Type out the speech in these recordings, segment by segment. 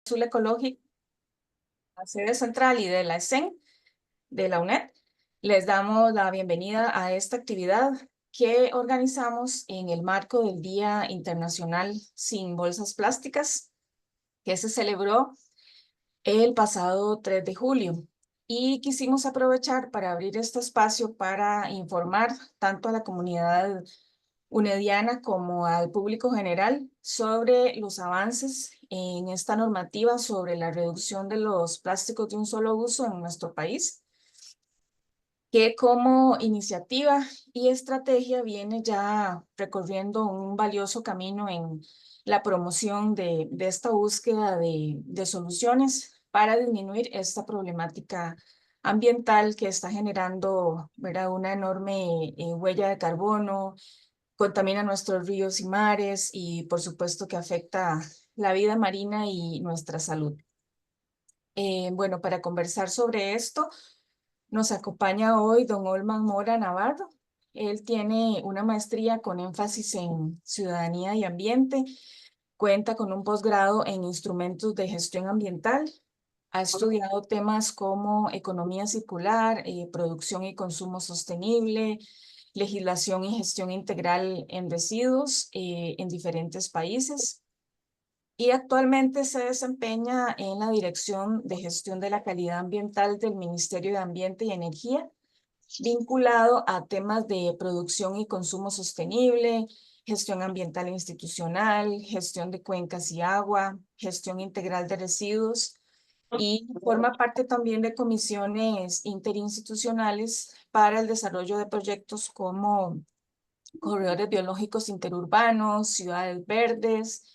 Azul Ecológico, la sede central y de la ESEN de la UNED. Les damos la bienvenida a esta actividad que organizamos en el marco del Día Internacional sin Bolsas Plásticas, que se celebró el pasado 3 de julio. Y quisimos aprovechar para abrir este espacio para informar tanto a la comunidad unediana como al público general sobre los avances en esta normativa sobre la reducción de los plásticos de un solo uso en nuestro país, que como iniciativa y estrategia viene ya recorriendo un valioso camino en la promoción de esta búsqueda de soluciones para disminuir esta problemática ambiental que está generando, ¿verdad?, una enorme huella de carbono, contamina nuestros ríos y mares y por supuesto que afecta la vida marina y nuestra salud. Bueno, para conversar sobre esto, nos acompaña hoy don Olman Mora Navarro. Él tiene una maestría con énfasis en ciudadanía y ambiente, cuenta con un posgrado en instrumentos de gestión ambiental, ha estudiado temas como economía circular, producción y consumo sostenible, legislación y gestión integral en residuos en diferentes países. Y actualmente se desempeña en la Dirección de Gestión de la Calidad Ambiental del Ministerio de Ambiente y Energía, vinculado a temas de producción y consumo sostenible, gestión ambiental institucional, gestión de cuencas y agua, gestión integral de residuos, y forma parte también de comisiones interinstitucionales para el desarrollo de proyectos como corredores biológicos interurbanos, ciudades verdes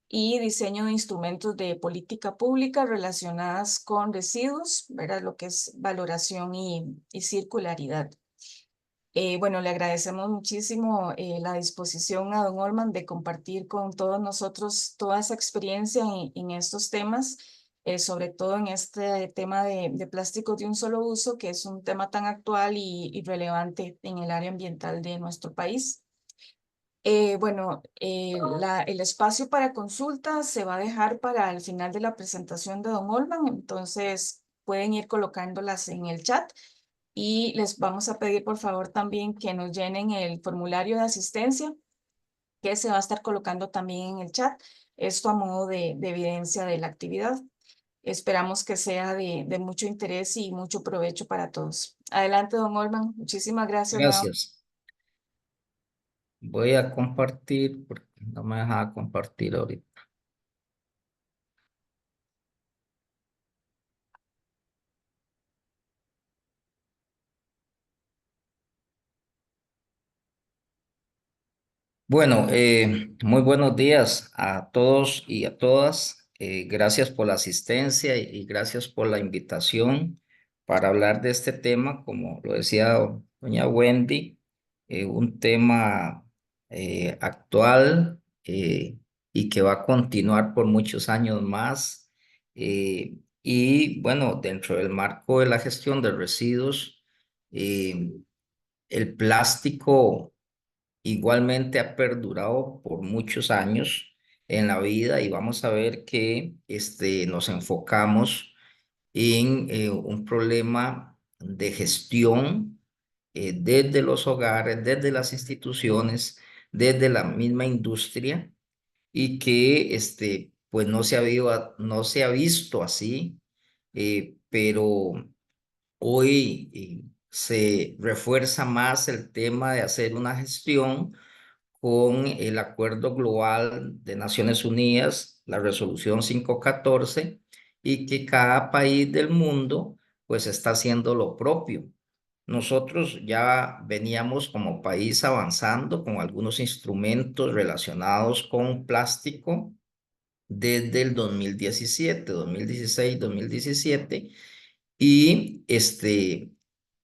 y diseño de instrumentos de política pública relacionadas con residuos, ¿verdad? Lo que es valoración y circularidad. Bueno, le agradecemos muchísimo la disposición a don Olman de compartir con todos nosotros toda esa experiencia en estos temas, sobre todo en este tema de plásticos de un solo uso, que es un tema tan actual y relevante en el área ambiental de nuestro país. Bueno, el espacio para consultas se va a dejar para el final de la presentación de don Olman, entonces pueden ir colocándolas en el chat y les vamos a pedir por favor también que nos llenen el formulario de asistencia que se va a estar colocando también en el chat, esto a modo de evidencia de la actividad. Esperamos que sea de mucho interés y mucho provecho para todos. Adelante, don Olman. Muchísimas gracias nuevamente. Gracias. Voy a compartir porque no me deja compartir ahorita. Bueno, muy buenos días a todos y a todas. Gracias por la asistencia y gracias por la invitación para hablar de este tema, como lo decía doña Wendy, un tema actual y que va a continuar por muchos años más. Y bueno, dentro del marco de la gestión de residuos, eh, el plástico igualmente ha perdurado por muchos años en la vida y vamos a ver que nos enfocamos en un problema de gestión desde los hogares, desde las instituciones, desde la misma industria y que pues no se ha visto así, pero hoy se refuerza más el tema de hacer una gestión con el Acuerdo Global de Naciones Unidas, la Resolución 514, y que cada país del mundo pues está haciendo lo propio. Nosotros ya veníamos como país avanzando con algunos instrumentos relacionados con plástico desde el 2017, 2016, 2017, y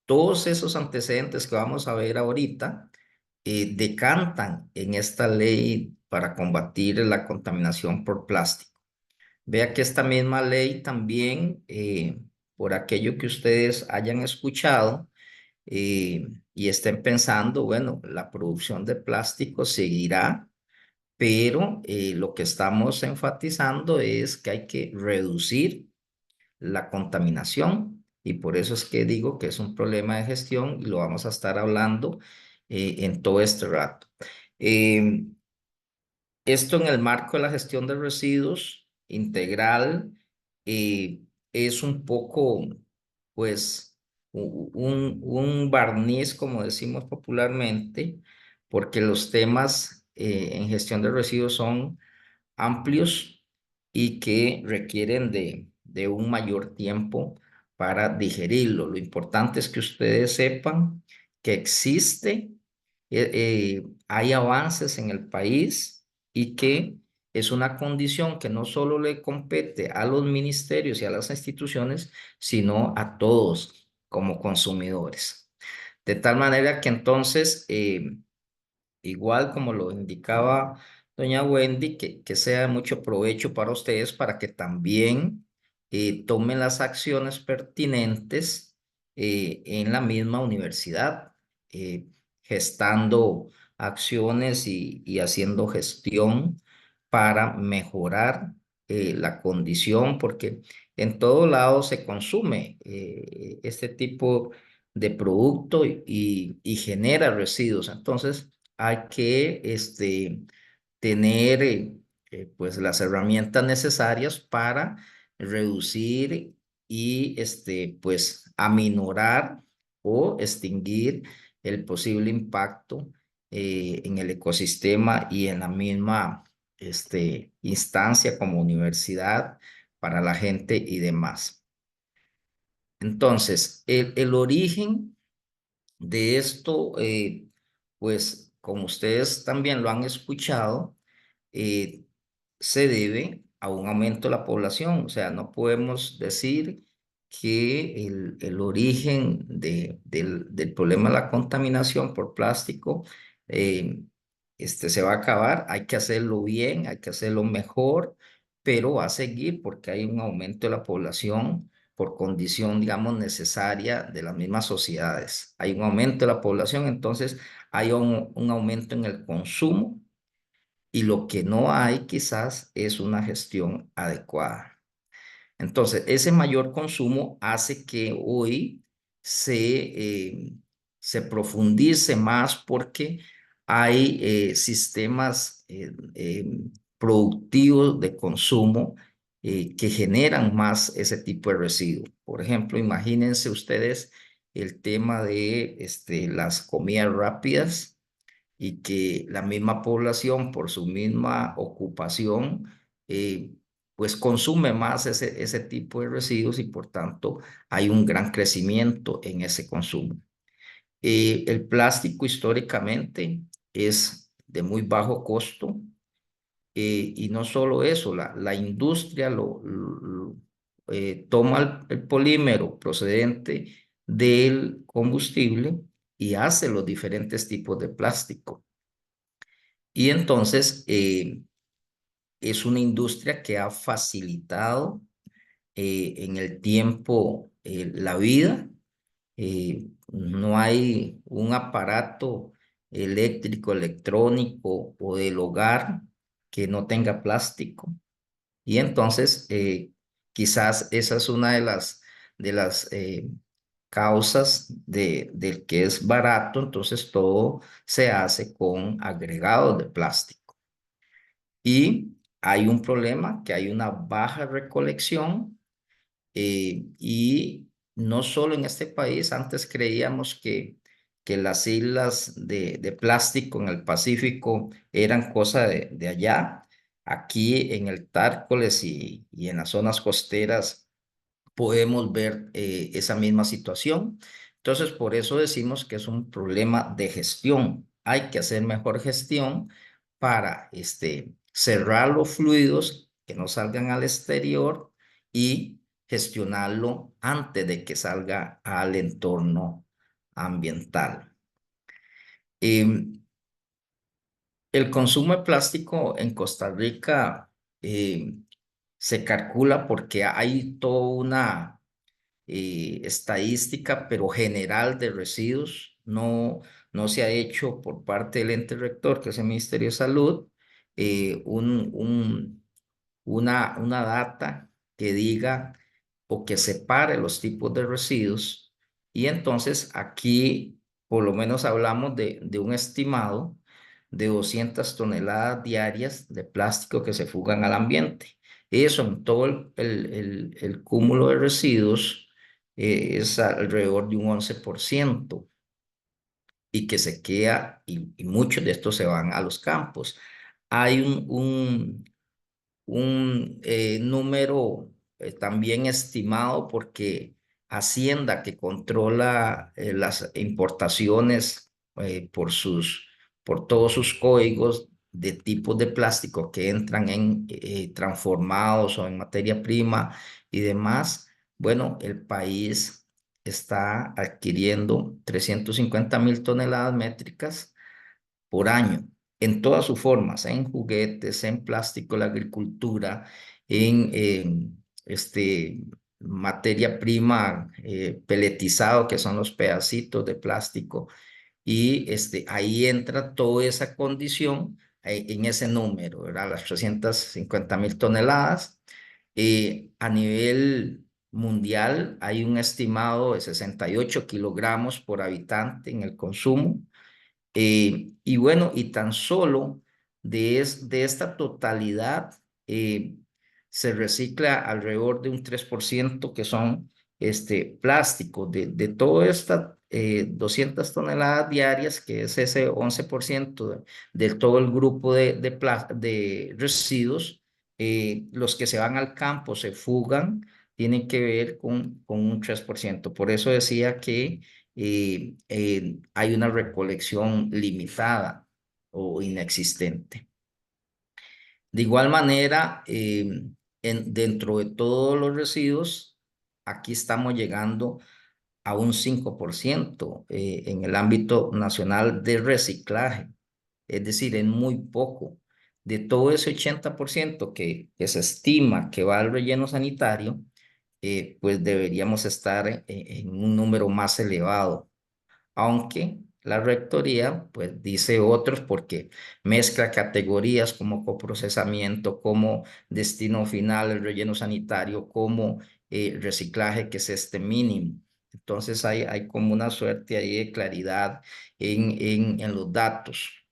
todos esos antecedentes que vamos a ver ahorita decantan en esta ley para combatir la contaminación por plástico. Vea que esta misma ley también, por aquello que ustedes hayan escuchado y estén pensando, bueno, la producción de plástico seguirá, pero lo que estamos enfatizando es que hay que reducir la contaminación y por eso es que digo que es un problema de gestión y lo vamos a estar hablando en todo este rato. Eh, Esto en el marco de la gestión de residuos integral eh, es un poco, pues, un barniz, como decimos popularmente, porque los temas en gestión de residuos son amplios y que requieren de un mayor tiempo para digerirlo. Lo importante es que ustedes sepan que existe, hay avances en el país y que es una condición que no solo le compete a los ministerios y a las instituciones, sino a todos como consumidores. De tal manera que entonces igual como lo indicaba doña Wendy, que sea de mucho provecho para ustedes para que también tomen las acciones pertinentes en la misma universidad, eh, gestando acciones y haciendo gestión para mejorar la condición, porque en todo lado se consume este tipo de producto y genera residuos. Entonces, hay que tener pues las herramientas necesarias para reducir y pues aminorar o extinguir el posible impacto en el ecosistema y en la misma instancia como universidad para la gente y demás. Entonces, el origen de esto, pues como ustedes también lo han escuchado, eh, se debe a un aumento de la población. O sea, no podemos decir que el origen del problema de la contaminación por plástico eh, se va a acabar. Hay que hacerlo bien, hay que hacerlo mejor, pero va a seguir porque hay un aumento de la población por condición, digamos, necesaria de las mismas sociedades. Hay un aumento de la población, entonces hay un aumento en el consumo y lo que no hay quizás es una gestión adecuada. Entonces, ese mayor consumo hace que hoy se profundice más porque hay sistemas productivos de consumo que generan más ese tipo de residuos. Por ejemplo, imagínense ustedes el tema de las comidas rápidas y que la misma población, por su misma ocupación, pues consume más ese tipo de residuos y por tanto hay un gran crecimiento en ese consumo. El plástico históricamente es de muy bajo costo y no solo eso, la industria toma el polímero procedente del combustible y hace los diferentes tipos de plástico. Y entonces es una industria que ha facilitado en el tiempo la vida. No hay un aparato eléctrico, electrónico o del hogar que no tenga plástico. Y entonces quizás esa es una de las causas del que es barato. Entonces todo se hace con agregados de plástico. Y hay un problema, que hay una baja recolección y no solo en este país, antes creíamos que las islas de plástico en el Pacífico eran cosa de allá. Aquí en el Tárcoles y en las zonas costeras podemos ver esa misma situación. Entonces, por eso decimos que es un problema de gestión. Hay que hacer mejor gestión para cerrar los fluidos que no salgan al exterior y gestionarlo antes de que salga al entorno ambiental. Em, el consumo de plástico en Costa Rica se calcula porque hay toda una estadística, pero general de residuos. No se ha hecho por parte del ente rector, que es el Ministerio de Salud, una data que diga o que separe los tipos de residuos. Y entonces aquí por lo menos hablamos de un estimado de 200 toneladas diarias de plástico que se fugan al ambiente. Eso en todo el cúmulo de residuos es alrededor de un 11% y que se queda, y muchos de estos se van a los campos. Hay un número también estimado porque Hacienda, que controla las importaciones por todos sus códigos de tipos de plástico que entran en transformados o en materia prima y demás, bueno, el país está adquiriendo 350.000 toneladas métricas por año, en todas sus formas, en juguetes, en plástico, la agricultura, en materia prima peletizado, que son los pedacitos de plástico, y ahí entra toda esa condición en ese número, ¿verdad? Las 350.000 toneladas. A nivel mundial hay un estimado de 68 kilogramos por habitante en el consumo. Y bueno, y tan solo de esta totalidad se recicla alrededor de un 3% que son plásticos. De todas estas 200 toneladas diarias, que es ese 11% de todo el grupo de residuos, los que se van al campo, se fugan, tienen que ver con un 3%. Por eso decía que hay una recolección limitada o inexistente. De igual manera, dentro de todos los residuos, aquí estamos llegando a un 5% en el ámbito nacional de reciclaje, es decir, es muy poco. De todo ese 80% que se estima que va al relleno sanitario, pues deberíamos estar en un número más elevado, aunque la rectoría pues dice otros porque mezcla categorías como coprocesamiento, como destino final, el relleno sanitario, como reciclaje, que es este mínimo. Entonces hay como una suerte ahí de claridad en los datos.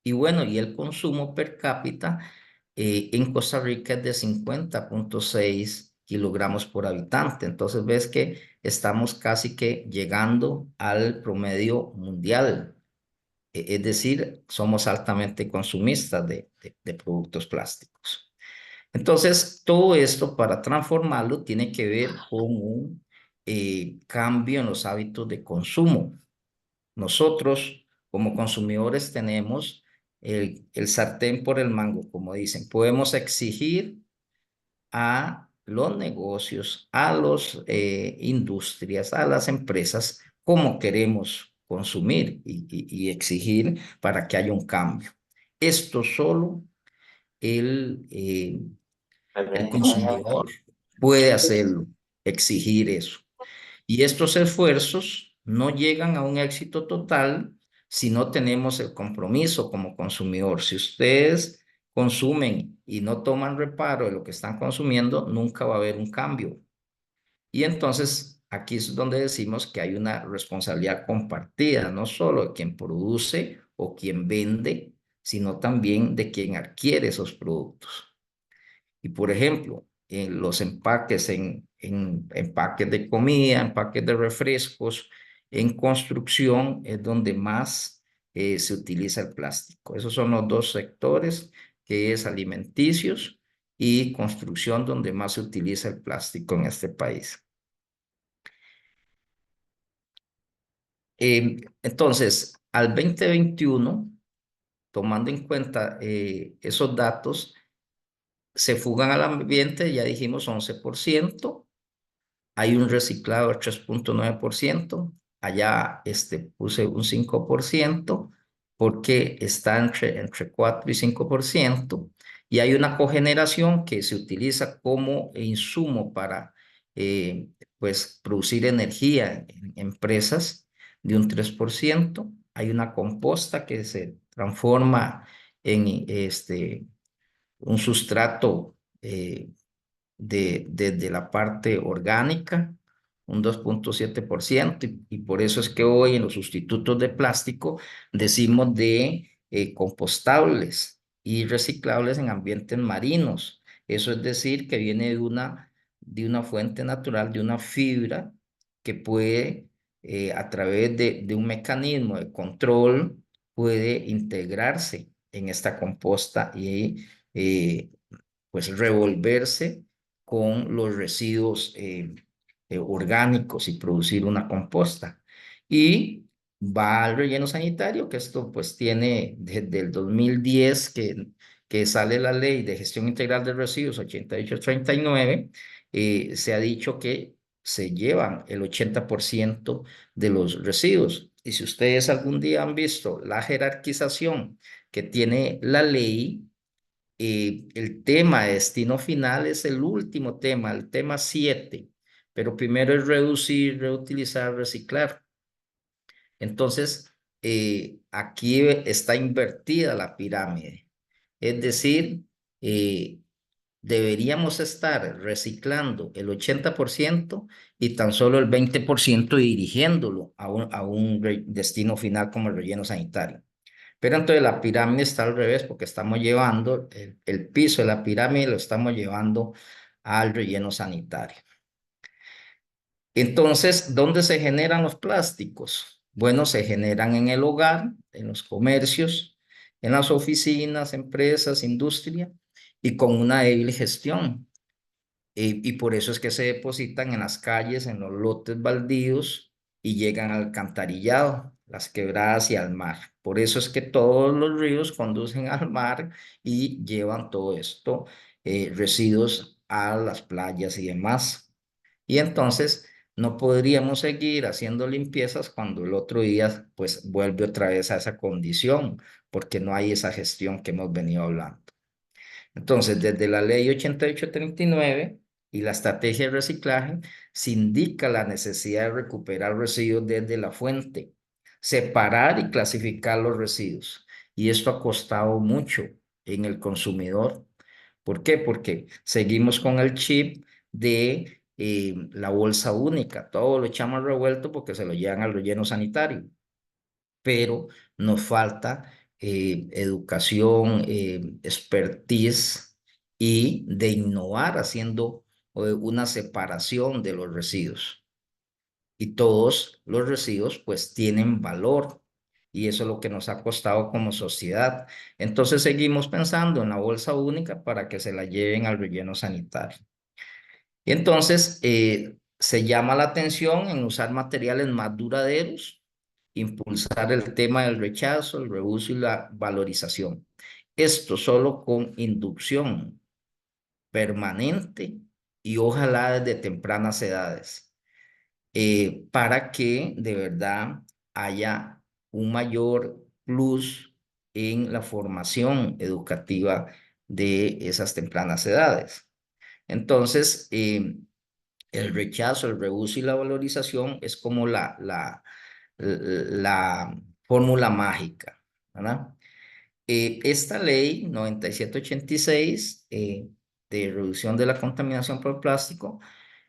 Y bueno, y el consumo per cápita en Costa Rica es de 50,6 kilogramos por habitante. Entonces ves que estamos casi que llegando al promedio mundial. Es decir, somos altamente consumistas de productos plásticos. Entonces, todo esto para transformarlo tiene que ver con un cambio en los hábitos de consumo. Nosotros, como consumidores, tenemos el sartén por el mango, como dicen. Podemos exigir a los negocios, a las industrias, a las empresas, cómo queremos consumir y exigir para que haya un cambio. Esto solo el consumidor puede hacerlo, exigir eso. Y estos esfuerzos no llegan a un éxito total si no tenemos el compromiso como consumidor. Si ustedes consumen y no toman reparo de lo que están consumiendo, nunca va a haber un cambio. Y entonces aquí es donde decimos que hay una responsabilidad compartida, no solo de quien produce o quien vende, sino también de quien adquiere esos productos. Y por ejemplo, en los empaques, en empaques de comida, empaques de refrescos, en construcción es donde más se utiliza el plástico. Esos son los dos sectores, que es alimenticios y construcción, donde más se utiliza el plástico en este país. Entonces, al 2021, tomando en cuenta esos datos, se fugan al ambiente, ya dijimos 11%. Hay un reciclado del 3,9%. Allá puse un 5% porque está entre 4 y 5%. Y hay una cogeneración que se utiliza como insumo para pues, producir energía en empresas de un 3%. Hay una composta que se transforma en un sustrato desde la parte orgánica, un 2,7%, y por eso es que hoy en los sustitutos de plástico decimos de compostables y reciclables en ambientes marinos. Eso es decir, que viene de una fuente natural, de una fibra que puede, a través de un mecanismo de control, puede integrarse en esta composta y pues revolverse con los residuos orgánicos y producir una composta. Y va al relleno sanitario, que esto pues tiene desde el 2010 que sale la ley de gestión integral de residuos 8839. Se ha dicho que se llevan el 80% de los residuos. Y si ustedes algún día han visto la jerarquización que tiene la ley, el tema de destino final es el último tema, el tema 7, pero primero es reducir, reutilizar, reciclar. Entonces, aquí está invertida la pirámide. Es decir, eh, deberíamos estar reciclando el 80% y tan solo el 20% dirigiéndolo a un destino final como el relleno sanitario. Pero entonces la pirámide está al revés porque estamos llevando el piso de la pirámide, lo estamos llevando al relleno sanitario. Entonces, ¿dónde se generan los plásticos? Bueno, se generan en el hogar, en los comercios, en las oficinas, empresas, industria, y con una débil gestión. Y por eso es que se depositan en las calles, en los lotes baldíos, y llegan al alcantarillado, las quebradas y al mar. Por eso es que todos los ríos conducen al mar y llevan todo esto, residuos a las playas y demás. Y entonces no podríamos seguir haciendo limpiezas cuando el otro día pues vuelve otra vez a esa condición, porque no hay esa gestión que hemos venido hablando. Entonces, desde la ley 8839 y la estrategia de reciclaje, se indica la necesidad de recuperar residuos desde la fuente, separar y clasificar los residuos. Y esto ha costado mucho en el consumidor. ¿Por qué? Porque seguimos con el chip de la bolsa única. Todo lo echamos revuelto porque se lo llevan al relleno sanitario, pero nos falta educación, expertise y de innovar haciendo una separación de los residuos. Y todos los residuos pues tienen valor y eso es lo que nos ha costado como sociedad. Entonces seguimos pensando en la bolsa única para que se la lleven al relleno sanitario. Y entonces se llama la atención en usar materiales más duraderos, impulsar el tema del rechazo, el reuso y la valorización. Esto solo con inducción permanente y ojalá desde tempranas edades, para que de verdad haya un mayor plus en la formación educativa de esas tempranas edades. Entonces, el rechazo, el reuso y la valorización es como la fórmula mágica, ¿verdad? Esta ley 9786 de reducción de la contaminación por plástico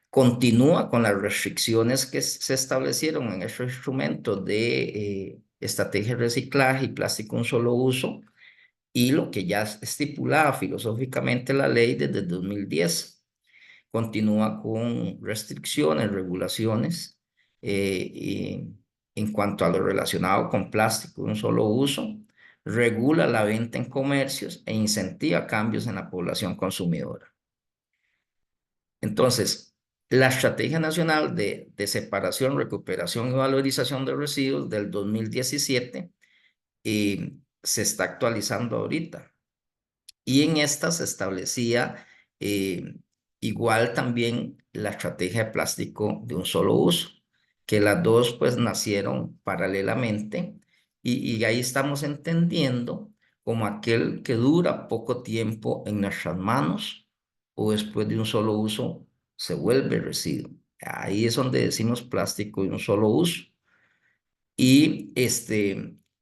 continúa con las restricciones que se establecieron en este instrumento de estrategia de reciclaje y plástico un solo uso y lo que ya estipulaba filosóficamente la ley desde el 2010. Continúa con restricciones, regulaciones en cuanto a lo relacionado con plástico de un solo uso, regula la venta en comercios e incentiva cambios en la población consumidora. Entonces, la Estrategia Nacional de Separación, Recuperación y Valorización de Residuos del 2017 se está actualizando ahorita. Y en esta se establecía igual también la estrategia de plástico de un solo uso, que las dos pues nacieron paralelamente y ahí estamos entendiendo como aquel que dura poco tiempo en nuestras manos o después de un solo uso se vuelve residuo. Ahí es donde decimos plástico de un solo uso. Y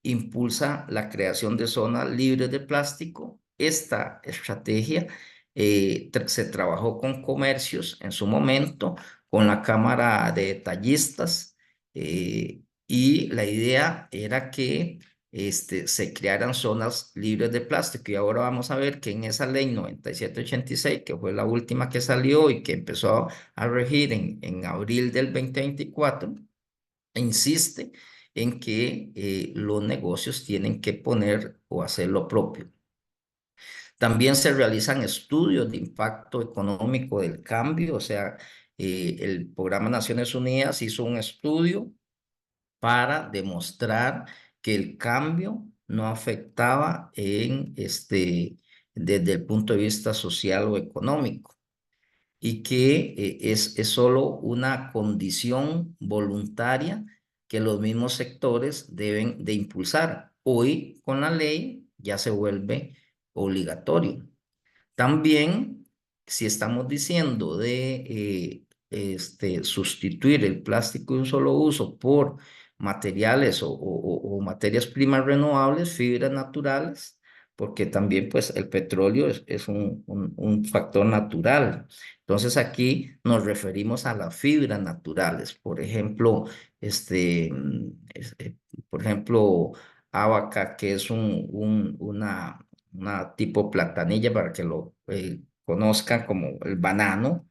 impulsa la creación de zonas libres de plástico. Esta estrategia se trabajó con comercios en su momento, con la Cámara de Detallistas, y la idea era que se crearan zonas libres de plástico. Y ahora vamos a ver que en esa ley 9786, que fue la última que salió y que empezó a regir en abril del 2024, insiste en que los negocios tienen que poner o hacer lo propio. También se realizan estudios de impacto económico del cambio, o sea, el Programa Naciones Unidas hizo un estudio para demostrar que el cambio no afectaba desde el punto de vista social o económico, y que es solo una condición voluntaria que los mismos sectores deben de impulsar. Hoy con la ley ya se vuelve obligatorio. También, si estamos diciendo de sustituir el plástico de un solo uso por materiales o materias primas renovables, fibras naturales, porque también pues el petróleo es un factor natural. Entonces aquí nos referimos a las fibras naturales, por ejemplo, por ejemplo, abaca, que es una tipo platanilla para que lo conozcan como el banano,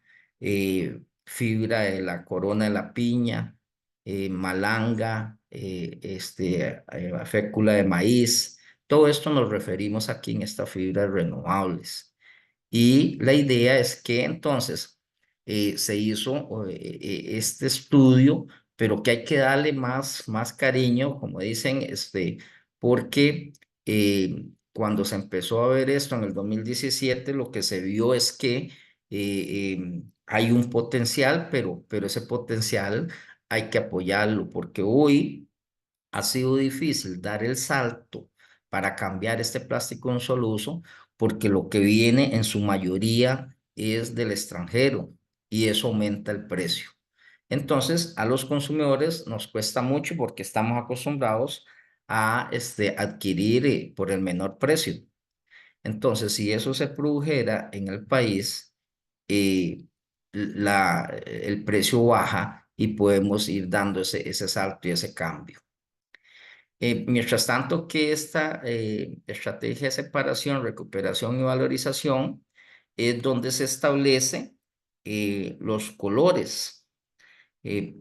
fibra de la corona de la piña, malanga, fécula de maíz. Todo esto nos referimos aquí en estas fibras renovables. Y la idea es que entonces se hizo este estudio, pero que hay que darle más cariño, como dicen, porque cuando se empezó a ver esto en el 2017, lo que se vio es que hay un potencial, pero ese potencial hay que apoyarlo, porque hoy ha sido difícil dar el salto para cambiar este plástico en un solo uso, porque lo que viene en su mayoría es del extranjero y eso aumenta el precio. Entonces, a los consumidores nos cuesta mucho porque estamos acostumbrados a adquirir por el menor precio. Entonces, si eso se produjera en el país, eh, el precio baja y podemos ir dando ese salto y ese cambio. Mientras tanto que esta estrategia de separación, recuperación y valorización es donde se establece los colores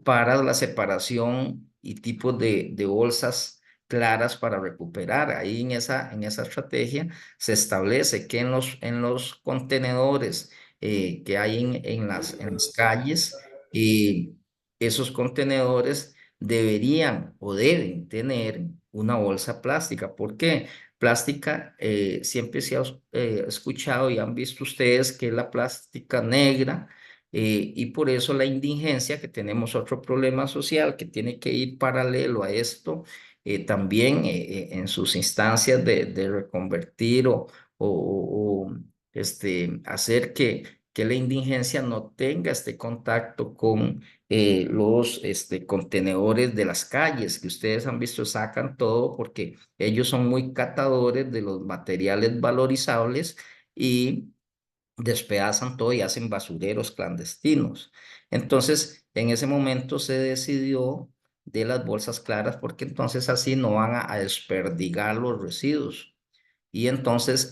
para la separación y tipos de bolsas claras para recuperar. Ahí en esa estrategia se establece que en los contenedores que hay en las calles, eh, esos contenedores deberían o deben tener una bolsa plástica. ¿Por qué? Plástica, siempre se ha escuchado y han visto ustedes que es la plástica negra, y por eso la indigencia, que tenemos otro problema social que tiene que ir paralelo a esto, también en sus instancias de reconvertir o hacer que la indigencia no tenga este contacto con los contenedores de las calles, que ustedes han visto, sacan todo porque ellos son muy catadores de los materiales valorizables y despedazan todo y hacen basureros clandestinos. Entonces, en ese momento se decidió de las bolsas claras porque entonces así no van a desperdigar los residuos. Y entonces,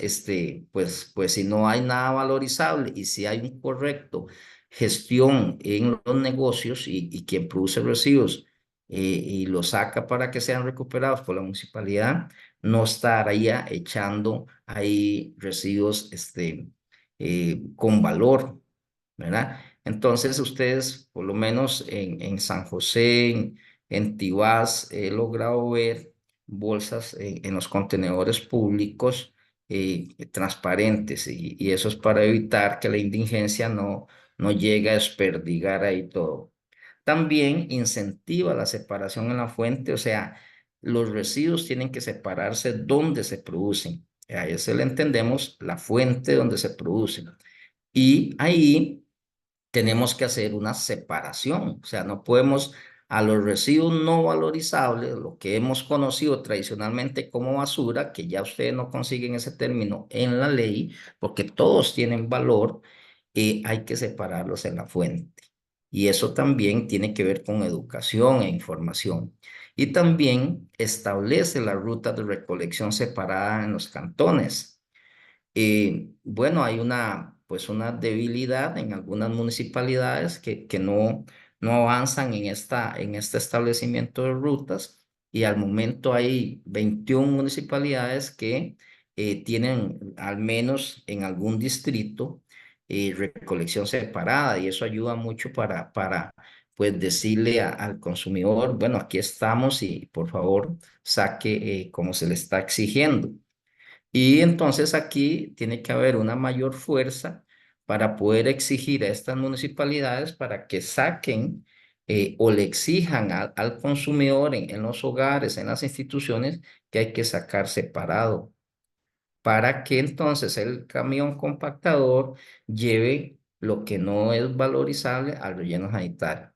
pues si no hay nada valorizable y si hay un correcto gestión en los negocios y quien produce residuos y los saca para que sean recuperados por la municipalidad, no estaría echando ahí residuos con valor, ¿verdad? Entonces ustedes, por lo menos en San José, en Tibás, he logrado ver bolsas en los contenedores públicos transparentes, y eso es para evitar que la indigencia no llegue a desperdigar ahí todo. También incentiva la separación en la fuente, o sea, los residuos tienen que separarse donde se producen. A eso le entendemos la fuente donde se producen. Y ahí tenemos que hacer una separación, o sea, no podemos a los residuos no valorizables, lo que hemos conocido tradicionalmente como basura, que ya ustedes no consiguen ese término en la ley, porque todos tienen valor, hay que separarlos en la fuente. Y eso también tiene que ver con educación e información. Y también establece la ruta de recolección separada en los cantones. Bueno, hay pues una debilidad en algunas municipalidades que no avanzan en este establecimiento de rutas, y al momento hay 21 municipalidades que tienen al menos en algún distrito recolección separada, y eso ayuda mucho para pues decirle al consumidor, bueno, aquí estamos y por favor saque como se le está exigiendo. Y entonces aquí tiene que haber una mayor fuerza para poder exigir a estas municipalidades para que saquen o le exijan al consumidor en los hogares, en las instituciones, que hay que sacar separado, para que entonces el camión compactador lleve lo que no es valorizable al relleno sanitario.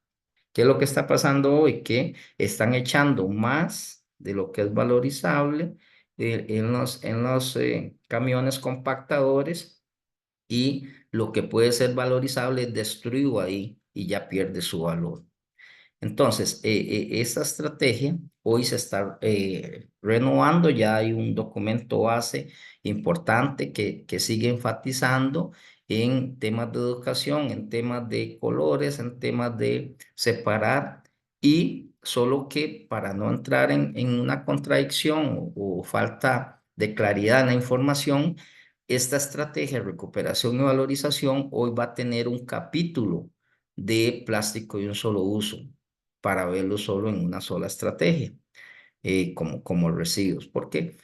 ¿Qué es lo que está pasando hoy? Que están echando más de lo que es valorizable en los camiones compactadores, y lo que puede ser valorizable es destruido ahí y ya pierde su valor. Entonces, esta estrategia hoy se está renovando, ya hay un documento base importante que sigue enfatizando en temas de educación, en temas de colores, en temas de separar, y solo que para no entrar en una contradicción o falta de claridad en la información, esta estrategia de recuperación y valorización hoy va a tener un capítulo de plástico de un solo uso, para verlo solo en una sola estrategia, como residuos. ¿Por qué?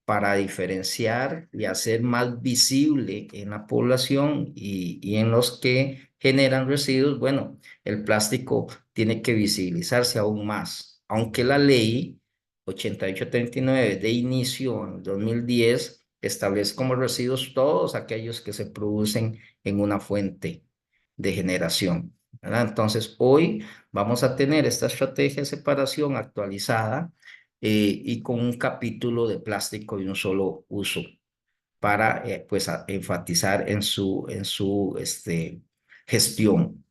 Para diferenciar y hacer más visible en la población y en los que generan residuos, bueno, el plástico tiene que visibilizarse aún más, aunque la ley 8839 de inicio en 2010 establece como residuos todos aquellos que se producen en una fuente de generación, ¿verdad? Entonces, hoy vamos a tener esta estrategia de separación actualizada y con un capítulo de plástico de un solo uso para pues enfatizar en su gestión.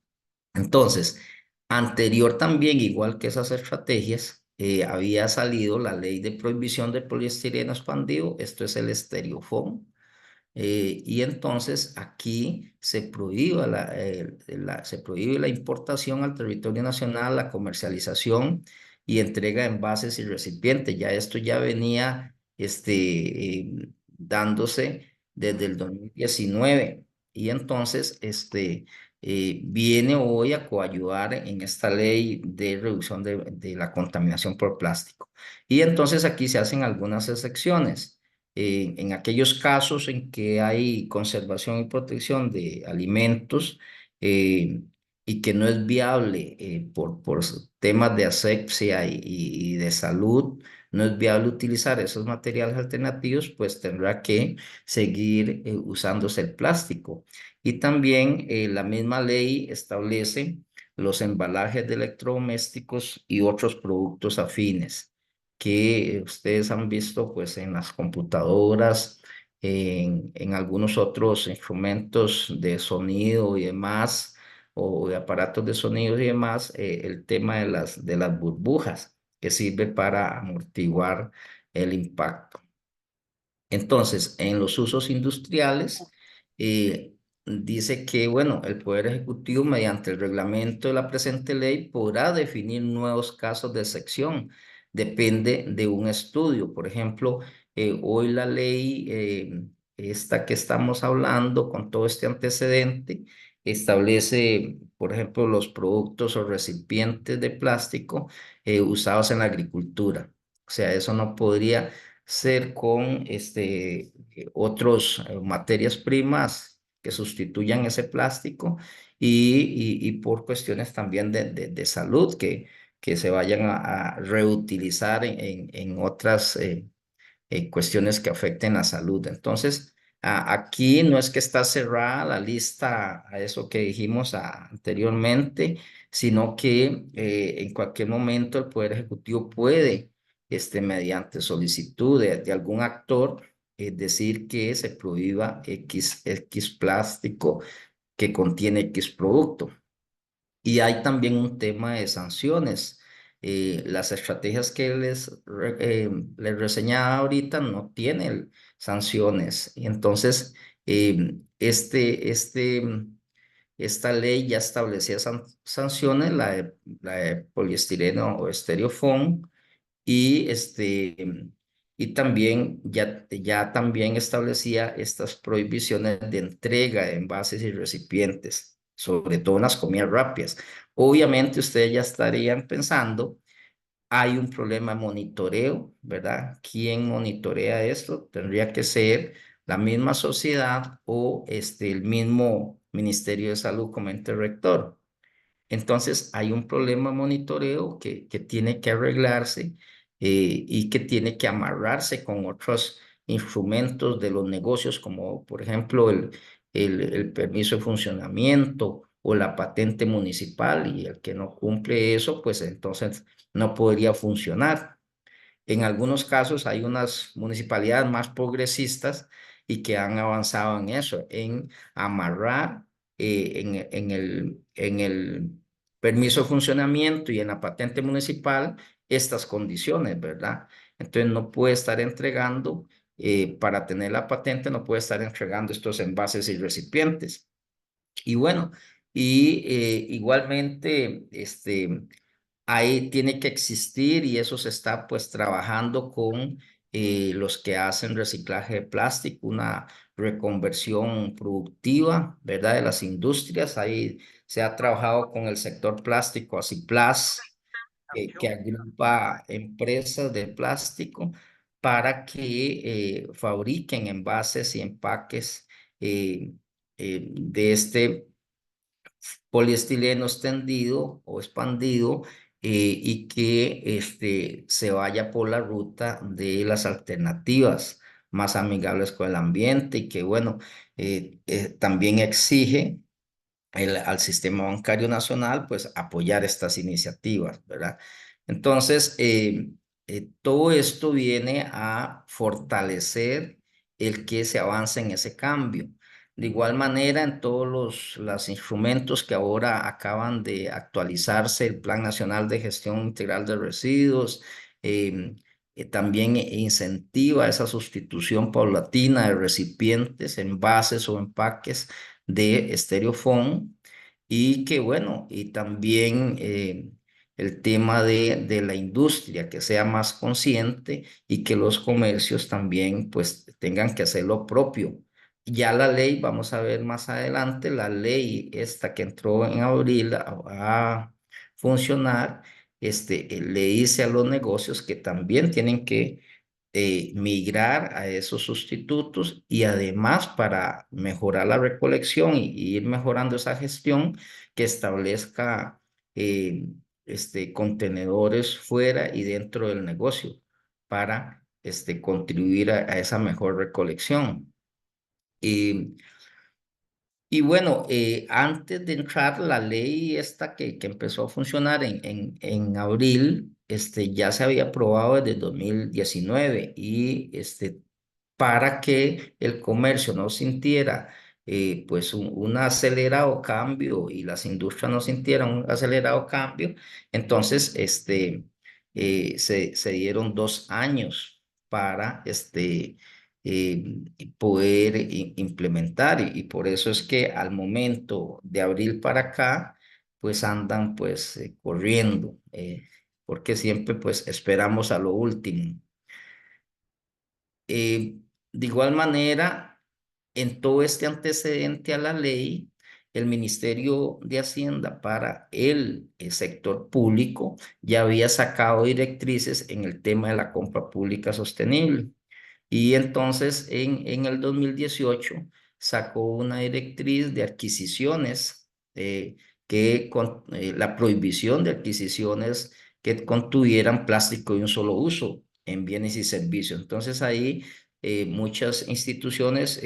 Entonces, anterior también, igual que esas estrategias, había salido la ley de prohibición del poliestireno expandido, esto es el estereofón, y entonces aquí se prohíbe la importación al territorio nacional, la comercialización y entrega de envases y recipientes. Ya esto ya venía dándose desde el 2019, y entonces viene hoy a coayudar en esta ley de reducción de la contaminación por plástico. Y entonces aquí se hacen algunas excepciones en aquellos casos en que hay conservación y protección de alimentos, eh, y que no es viable por temas de asepsia y de salud, no es viable utilizar esos materiales alternativos, pues tendrá que seguir usándose el plástico. Y también la misma ley establece los embalajes de electrodomésticos y otros productos afines que ustedes han visto pues en las computadoras, en algunos otros instrumentos de sonido y demás, o de aparatos de sonido y demás, el tema de las burbujas, que sirve para amortiguar el impacto. Entonces, en los usos industriales, dice que, bueno, el Poder Ejecutivo, mediante el reglamento de la presente ley, podrá definir nuevos casos de excepción. Depende de un estudio. Por ejemplo, hoy la ley, esta que estamos hablando, con todo este antecedente, establece, por ejemplo, los productos o recipientes de plástico usados en la agricultura. O sea, eso no podría ser con otros materias primas que sustituyan ese plástico, y por cuestiones también de salud que se vayan a reutilizar en otras cuestiones que afecten la salud. Entonces, Aquí no es que está cerrada la lista a eso que dijimos anteriormente, sino que en cualquier momento el Poder Ejecutivo puede, mediante solicitud de algún actor, decir que se prohíba X plástico que contiene X producto. Y hay también un tema de sanciones. Las estrategias que les reseñaba ahorita no tienen sanciones. Y entonces, esta ley ya establecía sanciones, la de poliestireno o estereofón, y, y también ya también establecía estas prohibiciones de entrega de envases y recipientes, sobre todo en las comidas rápidas. Obviamente ustedes ya estarían pensando, hay un problema de monitoreo, ¿verdad? ¿Quién monitorea esto? Tendría que ser la misma sociedad o el mismo Ministerio de Salud como ente rector. Entonces hay un problema de monitoreo que tiene que arreglarse, y que tiene que amarrarse con otros instrumentos de los negocios, como por ejemplo el permiso de funcionamiento o la patente municipal, y el que no cumple eso, pues entonces no podría funcionar. En algunos casos hay unas municipalidades más progresistas y que han avanzado en eso, en amarrar en el permiso de funcionamiento y en la patente municipal estas condiciones, ¿verdad? Entonces no puede estar entregando, para tener la patente, no puede estar entregando estos envases y recipientes. Y bueno, igualmente, ahí tiene que existir, y eso se está pues trabajando con los que hacen reciclaje de plástico, una reconversión productiva, ¿verdad? De las industrias. Ahí se ha trabajado con el sector plástico, Aciplas, que agrupa empresas de plástico para que fabriquen envases y empaques de este poliestileno extendido o expandido, y que se vaya por la ruta de las alternativas más amigables con el ambiente, y que bueno, también exige al sistema bancario nacional, pues apoyar estas iniciativas, ¿verdad? Entonces, todo esto viene a fortalecer el que se avance en ese cambio. De igual manera, en todos los instrumentos que ahora acaban de actualizarse, el Plan Nacional de Gestión Integral de Residuos, también incentiva esa sustitución paulatina de recipientes, envases o empaques de estereofón, y que bueno, y también el tema de la industria, que sea más consciente, y que los comercios también pues tengan que hacer lo propio. Ya la ley, vamos a ver más adelante, la ley esta que entró en abril a funcionar, le dice a los negocios que también tienen que migrar a esos sustitutos, y además para mejorar la recolección y ir mejorando esa gestión, que establezca contenedores fuera y dentro del negocio para contribuir a esa mejor recolección. Y y bueno, antes de entrar la ley esta que empezó a funcionar en abril, ya se había aprobado desde 2019, y para que el comercio no sintiera pues un acelerado cambio, y las industrias no sintieran un acelerado cambio, entonces se dieron 2 años para poder implementar, y por eso es que al momento de abril para acá pues andan pues corriendo, porque siempre pues esperamos a lo último. Eh, de igual manera, en todo este antecedente a la ley, el Ministerio de Hacienda para el sector público ya había sacado directrices en el tema de la compra pública sostenible. Y entonces en el 2018 sacó una directriz de adquisiciones, la prohibición de adquisiciones que contuvieran plástico de un solo uso en bienes y servicios. Entonces ahí muchas instituciones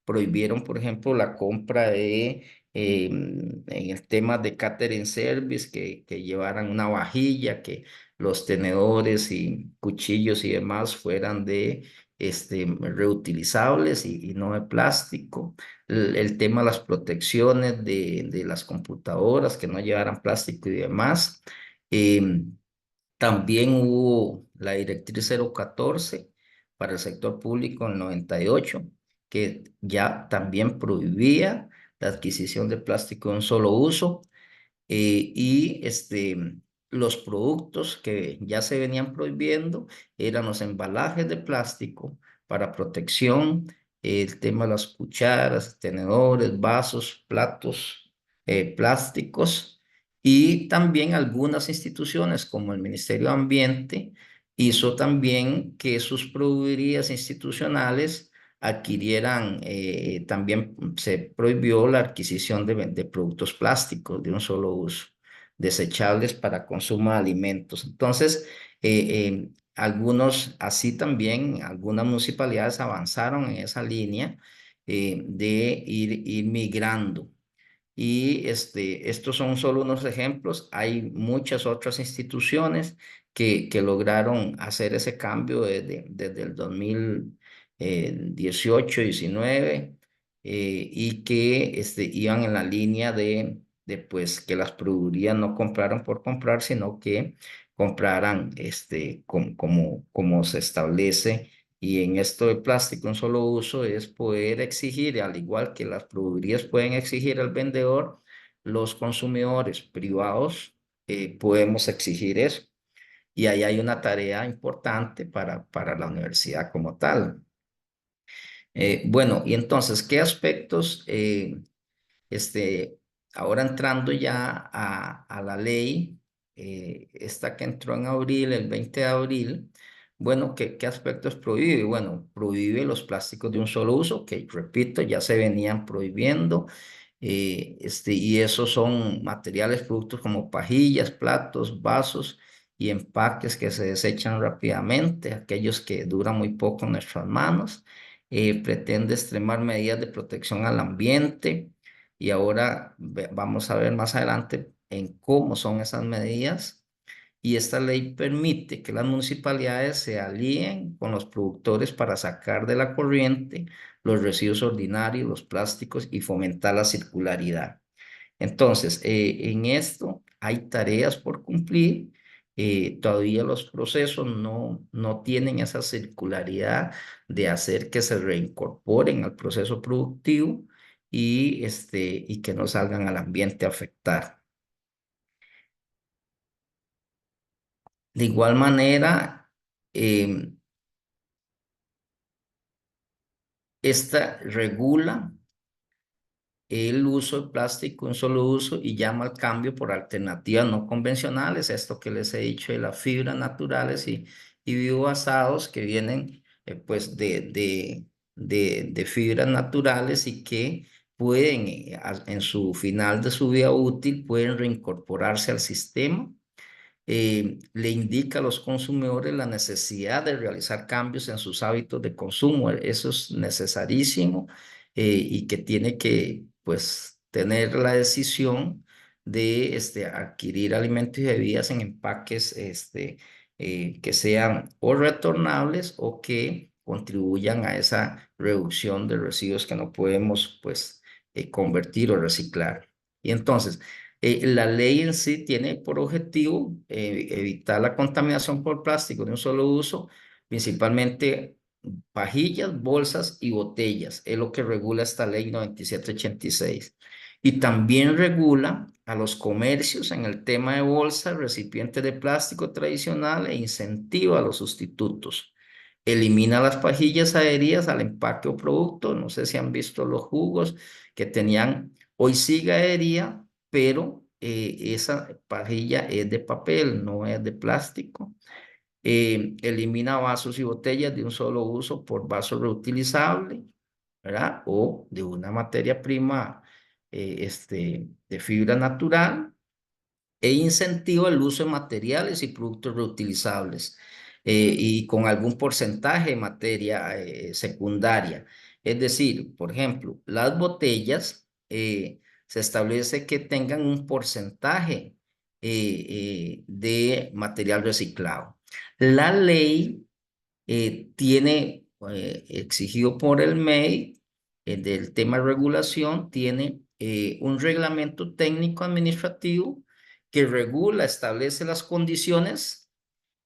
prohibieron, por ejemplo, la compra de, en el tema de catering service, que llevaran una vajilla, que los tenedores y cuchillos y demás fueran de reutilizables y no de plástico. El tema de las protecciones de las computadoras, que no llevaran plástico y demás. Em, También hubo la directriz 014 para el sector público en el 98, que ya también prohibía la adquisición de plástico de un solo uso, los productos que ya se venían prohibiendo eran los embalajes de plástico para protección, el tema de las cucharas, tenedores, vasos, platos plásticos, y también algunas instituciones como el Ministerio de Ambiente hizo también que sus proveedorías institucionales adquirieran, también se prohibió la adquisición de productos plásticos de un solo uso, desechables para consumo de alimentos. Entonces, así también, algunas municipalidades avanzaron en esa línea de ir migrando. Y estos son solo unos ejemplos. Hay muchas otras instituciones que lograron hacer ese cambio desde el 2018, 19, y que iban en la línea de pues, que las producirían no compraran por comprar, sino que compraran como se establece. Y en esto de plástico en solo uso es poder exigir, al igual que las proveedorías pueden exigir al vendedor, los consumidores privados podemos exigir eso. Y ahí hay una tarea importante para la universidad como tal. Bueno, y entonces, ¿qué aspectos este, ahora entrando ya a la ley, esta que entró en abril, el 20 de abril? Bueno, ¿qué aspectos prohíbe? Bueno, prohíbe los plásticos de un solo uso, que repito, ya se venían prohibiendo, y esos son materiales, productos como pajillas, platos, vasos y empaques que se desechan rápidamente, aquellos que duran muy poco en nuestras manos. Pretende extremar medidas de protección al ambiente, y ahora vamos a ver más adelante en cómo son esas medidas. Y esta ley permite que las municipalidades se alíen con los productores para sacar de la corriente los residuos ordinarios, los plásticos, y fomentar la circularidad. Entonces, en esto hay tareas por cumplir. Todavía los procesos no tienen esa circularidad de hacer que se reincorporen al proceso productivo y que no salgan al ambiente a afectar. De igual manera, em, esta regula el uso de plástico, un solo uso, y llama al cambio por alternativas no convencionales, esto que les he dicho de las fibras naturales y biobasados, que vienen pues de fibras naturales y que pueden, en su final de su vida útil, pueden reincorporarse al sistema. Le indica a los consumidores la necesidad de realizar cambios en sus hábitos de consumo. Eso es necesarísimo, y que tiene que, pues, tener la decisión de adquirir alimentos y bebidas en empaques que sean o retornables o que contribuyan a esa reducción de residuos que no podemos, pues, convertir o reciclar. Y entonces, la ley en sí tiene por objetivo evitar la contaminación por plástico de un solo uso, principalmente pajillas, bolsas y botellas. Es lo que regula esta ley 9786. Y también regula a los comercios en el tema de bolsas, recipientes de plástico tradicional, e incentiva a los sustitutos. Elimina las pajillas adheridas al empaque o producto. No sé si han visto los jugos que tenían, hoy sigue adherida, pero esa pajilla es de papel, no es de plástico. Elimina vasos y botellas de un solo uso por vaso reutilizable, ¿verdad? O de una materia prima de fibra natural, e incentiva el uso de materiales y productos reutilizables. y con algún porcentaje de materia secundaria. Es decir, por ejemplo, las botellas se establece que tengan un porcentaje de material reciclado. La ley tiene, exigido por el MEI, del tema de regulación, tiene un reglamento técnico administrativo que regula, establece las condiciones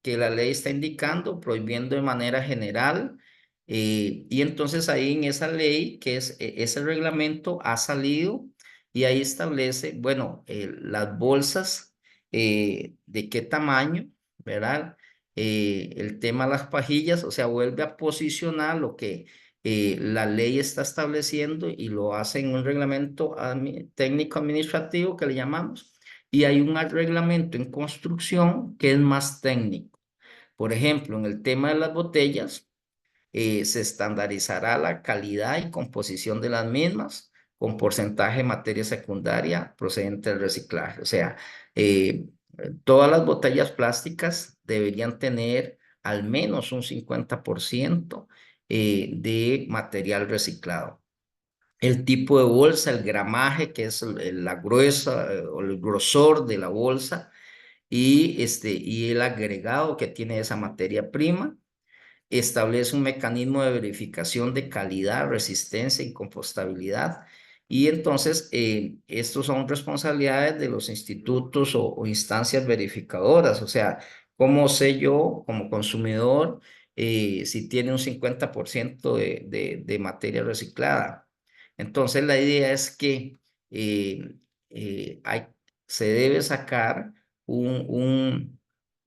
que la ley está indicando, prohibiendo de manera general. Y entonces ahí en esa ley, que es ese reglamento, ha salido y ahí establece, bueno, las bolsas, de qué tamaño, ¿verdad? El tema de las pajillas, o sea, vuelve a posicionar lo que la ley está estableciendo y lo hace en un reglamento técnico administrativo que le llamamos, y hay un reglamento en construcción que es más técnico. Por ejemplo, en el tema de las botellas, se estandarizará la calidad y composición de las mismas con porcentaje de materia secundaria procedente del reciclaje. O sea, eh, todas las botellas plásticas deberían tener al menos un 50% de material reciclado. El tipo de bolsa, el gramaje, que es la gruesa o el grosor de la bolsa, y el agregado que tiene esa materia prima. Establece un mecanismo de verificación de calidad, resistencia y compostabilidad. Y entonces, estos son responsabilidades de los institutos o instancias verificadoras. O sea, ¿cómo sé yo como consumidor si tiene un 50% de materia reciclada? Entonces, la idea es que eh, se debe sacar un, un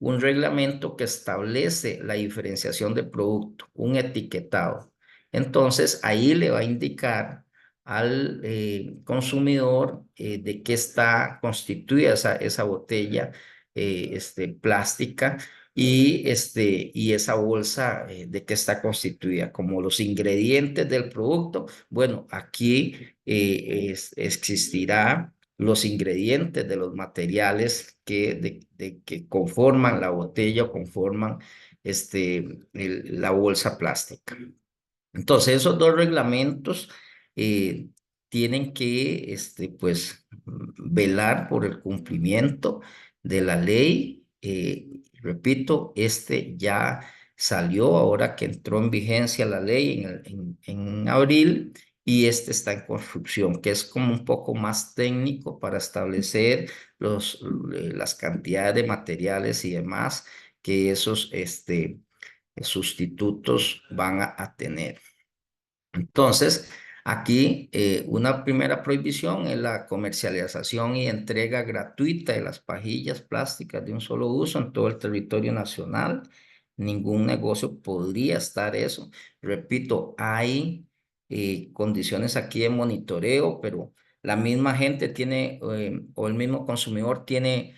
un reglamento que establece la diferenciación de producto, un etiquetado. Entonces, ahí le va a indicar al consumidor de qué está constituida esa botella plástica, y esa bolsa de qué está constituida, como los ingredientes del producto. Bueno, aquí existirá los ingredientes de los materiales que conforman la botella o conforman la bolsa plástica. Entonces, esos dos reglamentos eh, tienen que, pues, velar por el cumplimiento de la ley. Repito, ya salió ahora que entró en vigencia la ley en abril, y está en construcción, que es como un poco más técnico para establecer las cantidades de materiales y demás que esos sustitutos van a tener. Entonces, aquí una primera prohibición es la comercialización y entrega gratuita de las pajillas plásticas de un solo uso en todo el territorio nacional. Ningún negocio podría estar eso. Repito, hay condiciones aquí de monitoreo, pero la misma gente tiene, o el mismo consumidor tiene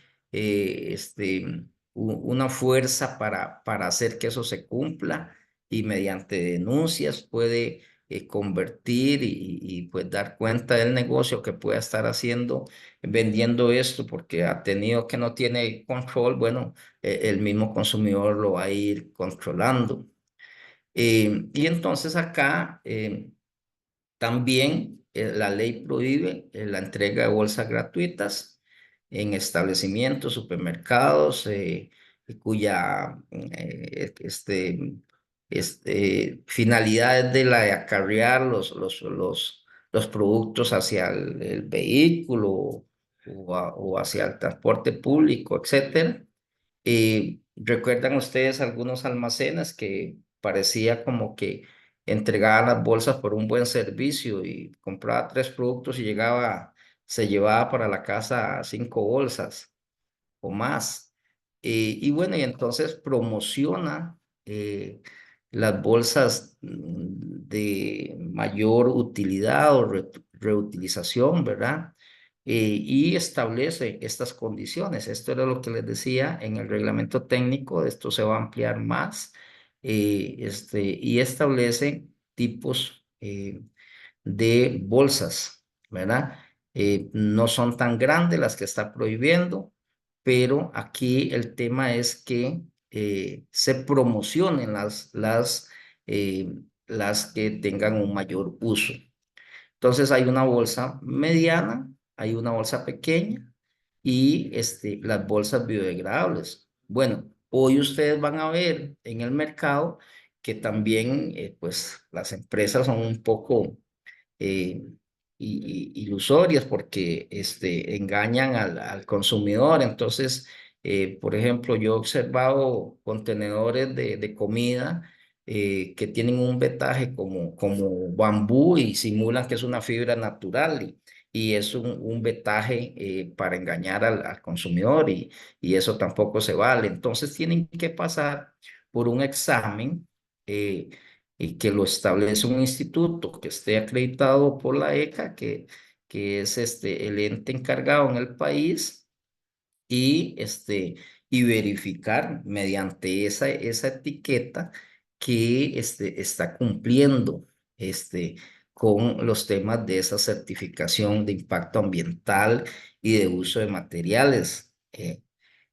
una fuerza para hacer que eso se cumpla, y mediante denuncias puede convertir pues dar cuenta del negocio que pueda estar haciendo vendiendo esto, porque ha tenido que no tiene control. Bueno, el mismo consumidor lo va a ir controlando. Y entonces acá también la ley prohíbe la entrega de bolsas gratuitas en establecimientos, supermercados, cuya finalidad es de la de acarrear los productos hacia el vehículo o hacia el transporte público, etcétera. ¿Recuerdan ustedes algunos almacenes que parecía como que entregaban las bolsas por un buen servicio y compraba 3 productos y se llevaba para la casa 5 bolsas o más? Y bueno, y entonces promociona las bolsas de mayor utilidad o reutilización, ¿verdad? Y establece estas condiciones. Esto era lo que les decía en el reglamento técnico. Esto se va a ampliar más, y establece tipos de bolsas, ¿verdad? No son tan grandes las que está prohibiendo, pero aquí el tema es que se promocionen eh, las que tengan un mayor uso. Entonces hay una bolsa mediana, hay una bolsa pequeña y las bolsas biodegradables. Bueno, hoy ustedes van a ver en el mercado que también pues las empresas son un poco eh, ilusorias porque engañan al consumidor. Entonces, por ejemplo, yo he observado contenedores de comida que tienen un vetaje como bambú y simulan que es una fibra natural y es un vetaje para engañar al consumidor y eso tampoco se vale. Entonces tienen que pasar por un examen y que lo establece un instituto que esté acreditado por la ECA, que es el ente encargado en el país y verificar mediante esa etiqueta que está cumpliendo con los temas de esa certificación de impacto ambiental y de uso de materiales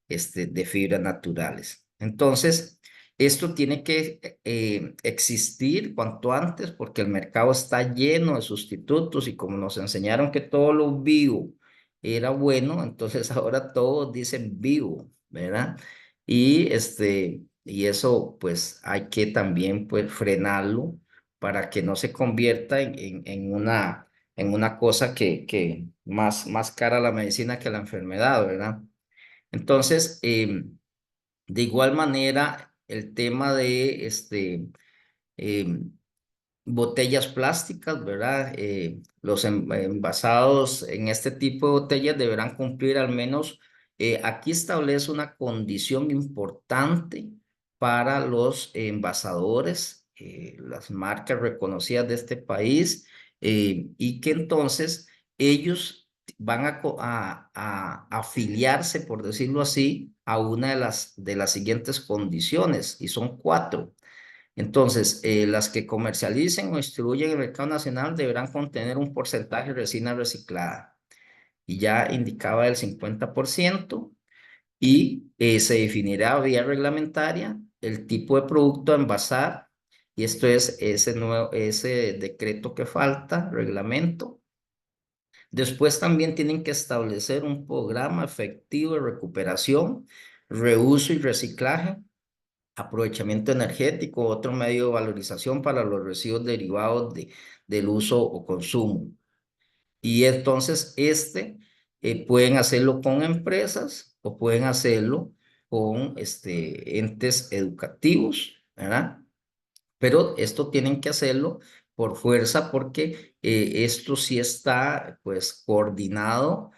de fibras naturales. Entonces, esto tiene que existir cuanto antes porque el mercado está lleno de sustitutos y como nos enseñaron que todo lo vivo era bueno, entonces ahora todos dicen vivo, ¿verdad? Y eso pues hay que también pues frenarlo para que no se convierta en una cosa que más cara la medicina que la enfermedad, ¿verdad? Entonces, de igual manera, el tema de em, botellas plásticas, ¿verdad? Los envasados en este tipo de botellas deberán cumplir al menos, aquí establece una condición importante para los envasadores, las marcas reconocidas de este país, y que entonces ellos van a afiliarse, por decirlo así, a una de las siguientes condiciones, y son cuatro. Entonces, las que comercialicen o distribuyen en el mercado nacional deberán contener un porcentaje de resina reciclada. Y ya indicaba el 50%. Y se definirá vía reglamentaria el tipo de producto a envasar. Y esto es ese decreto que falta, reglamento. Después también tienen que establecer un programa efectivo de recuperación, reuso y reciclaje, aprovechamiento energético, otro medio de valorización para los residuos derivados del uso o consumo. Y entonces pueden hacerlo con empresas o pueden hacerlo con entes educativos, ¿verdad? Pero esto tienen que hacerlo por fuerza porque esto sí está pues coordinado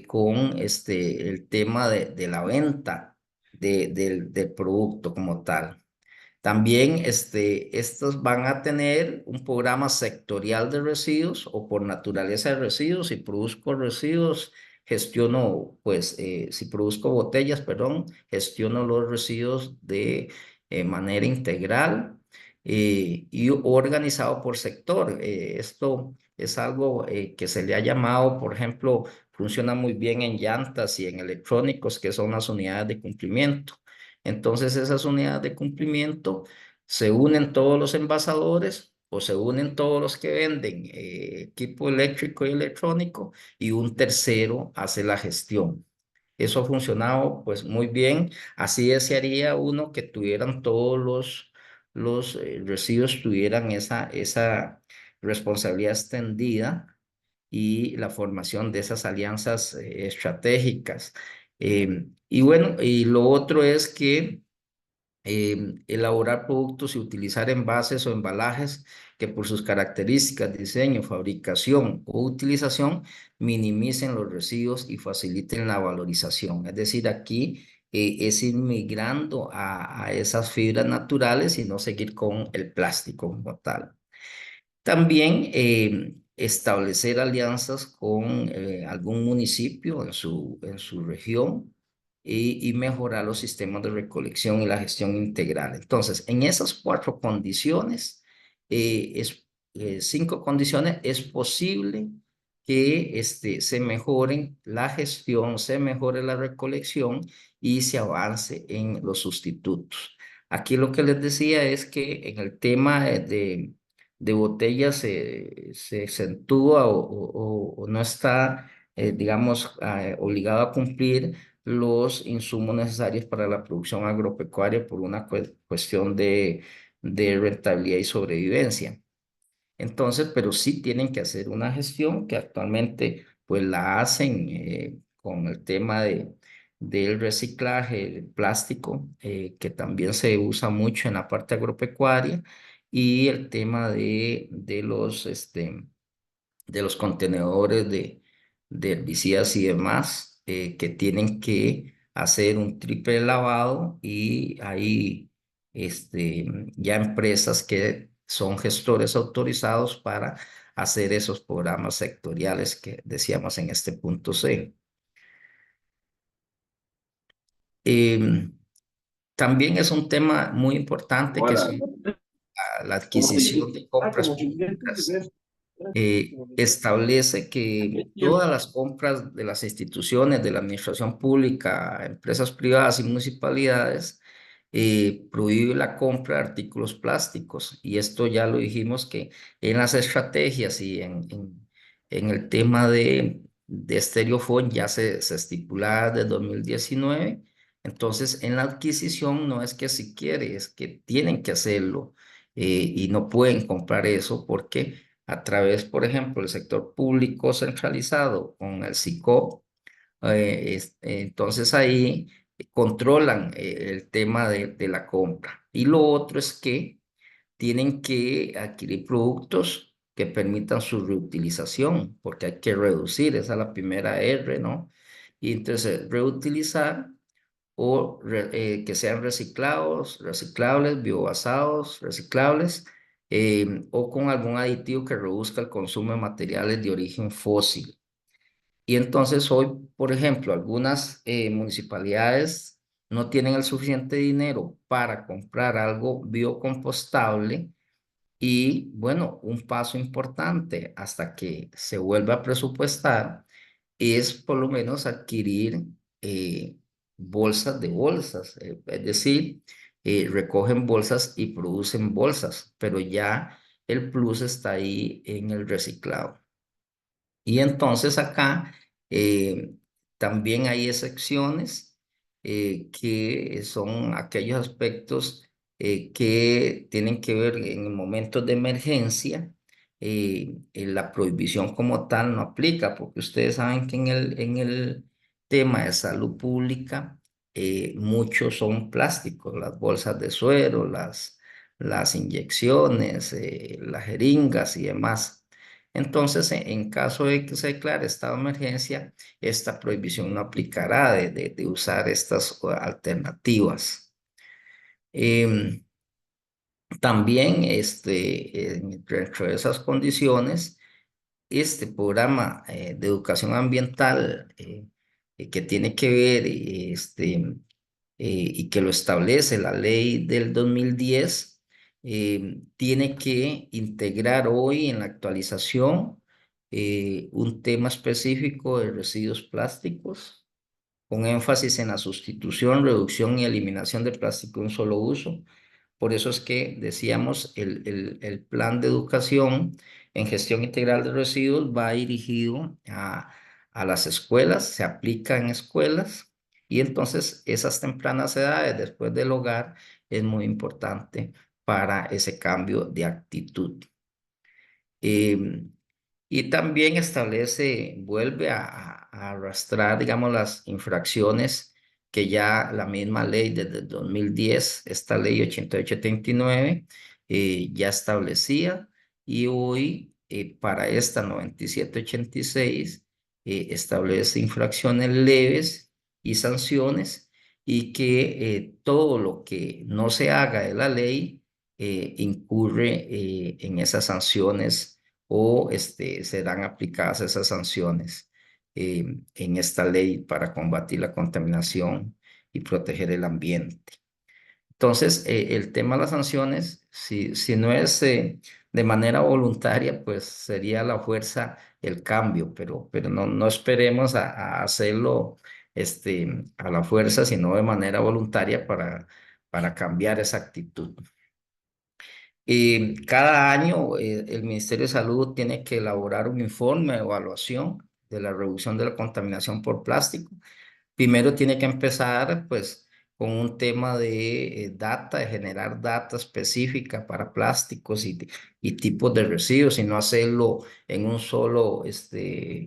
con el tema de la venta del producto como tal. También estos van a tener un programa sectorial de residuos o por naturaleza de residuos. Si produzco residuos, gestiono, pues, si produzco botellas, perdón, gestiono los residuos de manera integral y organizado por sector. Esto es algo que se le ha llamado, por ejemplo, funciona muy bien en llantas y en electrónicos, que son las unidades de cumplimiento. Entonces esas unidades de cumplimiento se unen todos los envasadores o se unen todos los que venden equipo eléctrico y electrónico y un tercero hace la gestión. Eso ha funcionado pues muy bien. Así desearía uno que tuvieran todos los residuos tuvieran esa responsabilidad extendida y la formación de esas alianzas estratégicas. Y bueno, y lo otro es que elaborar productos y utilizar envases o embalajes que por sus características, diseño, fabricación o utilización minimicen los residuos y faciliten la valorización. Es decir, aquí es ir migrando a esas fibras naturales y no seguir con el plástico como tal. También establecer alianzas con algún municipio en su región y mejorar los sistemas de recolección y la gestión integral. Entonces, en esas cuatro condiciones, cinco condiciones, es posible que se mejore la gestión, se mejore la recolección y se avance en los sustitutos. Aquí lo que les decía es que en el tema de botellas se acentúa o no está, digamos, obligado a cumplir los insumos necesarios para la producción agropecuaria por una cuestión de rentabilidad y sobrevivencia. Entonces, pero sí tienen que hacer una gestión que actualmente pues la hacen con el tema del reciclaje del plástico, que también se usa mucho en la parte agropecuaria, y el tema de los contenedores de herbicidas y demás, que tienen que hacer un triple lavado y hay ya empresas que son gestores autorizados para hacer esos programas sectoriales que decíamos en este punto C. Em, También es un tema muy importante que es Voilà. la Comment adquisición t'écris? de Ah, compras comment tu disais tout, públicas. peut-être? Establece que Septième. todas las compras de las instituciones de la administración pública, empresas privadas y municipalidades, prohíbe la compra de artículos plásticos. Y esto ya lo dijimos que en las estrategias y en el tema de Estereofón ya se estipula desde 2019. Entonces, en la adquisición no es que si quiere, es que tienen que hacerlo, y no pueden comprar eso porque a través, por ejemplo, del sector público centralizado con el SICOP, entonces ahí controlan el tema de la compra. Y lo otro es que tienen que adquirir productos que permitan su reutilización, porque hay que reducir, esa es la primera R, ¿no? Y entonces reutilizar o que sean reciclados, reciclables, biobasados, reciclables, o con algún aditivo que reduzca el consumo de materiales de origen fósil. Y entonces hoy, por ejemplo, algunas municipalidades no tienen el suficiente dinero para comprar algo biocompostable y bueno, un paso importante hasta que se vuelva a presupuestar es por lo menos adquirir eh, bolsas de bolsas, es decir, recogen bolsas y producen bolsas, pero ya el plus está ahí en el reciclado. Y entonces acá también hay excepciones, que son aquellos aspectos que tienen que ver en momentos de emergencia. La prohibición como tal no aplica, porque ustedes saben que en el tema de salud pública, muchos son plásticos, las bolsas de suero, las inyecciones, las jeringas y demás. Entonces, en caso de que se declare estado de emergencia, esta prohibición no aplicará de usar estas alternativas. Em, También, dentro de esas condiciones, este programa de educación ambiental, que tiene que ver, y que lo establece la ley del 2010, tiene que integrar hoy en la actualización un tema específico de residuos plásticos, con énfasis en la sustitución, reducción y eliminación de plástico de un solo uso. Por eso es que decíamos, el plan de educación en gestión integral de residuos va dirigido a las escuelas, se aplica en escuelas, y entonces esas tempranas edades después del hogar es muy importante para ese cambio de actitud. Em, y también establece, vuelve a arrastrar, digamos, las infracciones que ya la misma ley desde el 2010, esta ley 8879, ya establecía, y hoy para esta 9786 establece infracciones leves y sanciones, y que todo lo que no se haga de la ley incurre en esas sanciones, o serán aplicadas esas sanciones en esta ley para combatir la contaminación y proteger el ambiente. Entonces, el tema de las sanciones, si no es de manera voluntaria, pues sería la fuerza el cambio, pero no esperemos a hacerlo a la fuerza, sino de manera voluntaria para cambiar esa actitud. Cada año el Ministerio de Salud tiene que elaborar un informe de evaluación de la reducción de la contaminación por plástico. Primero tiene que empezar pues con un tema de data, de generar data específica para plásticos y tipos de residuos y no hacerlo en un solo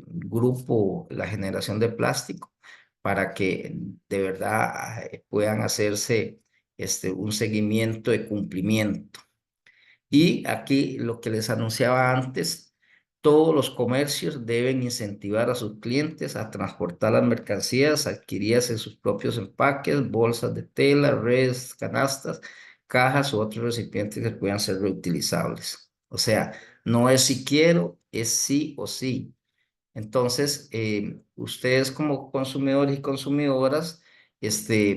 grupo, la generación de plástico, para que de verdad puedan hacerse un seguimiento de cumplimiento. Y aquí lo que les anunciaba antes, todos los comercios deben incentivar a sus clientes a transportar las mercancías adquiridas en sus propios empaques, bolsas de tela, redes, canastas, cajas u otros recipientes que puedan ser reutilizables. O sea, no es si quiero, es sí o sí. Entonces, ustedes como consumidores y consumidoras,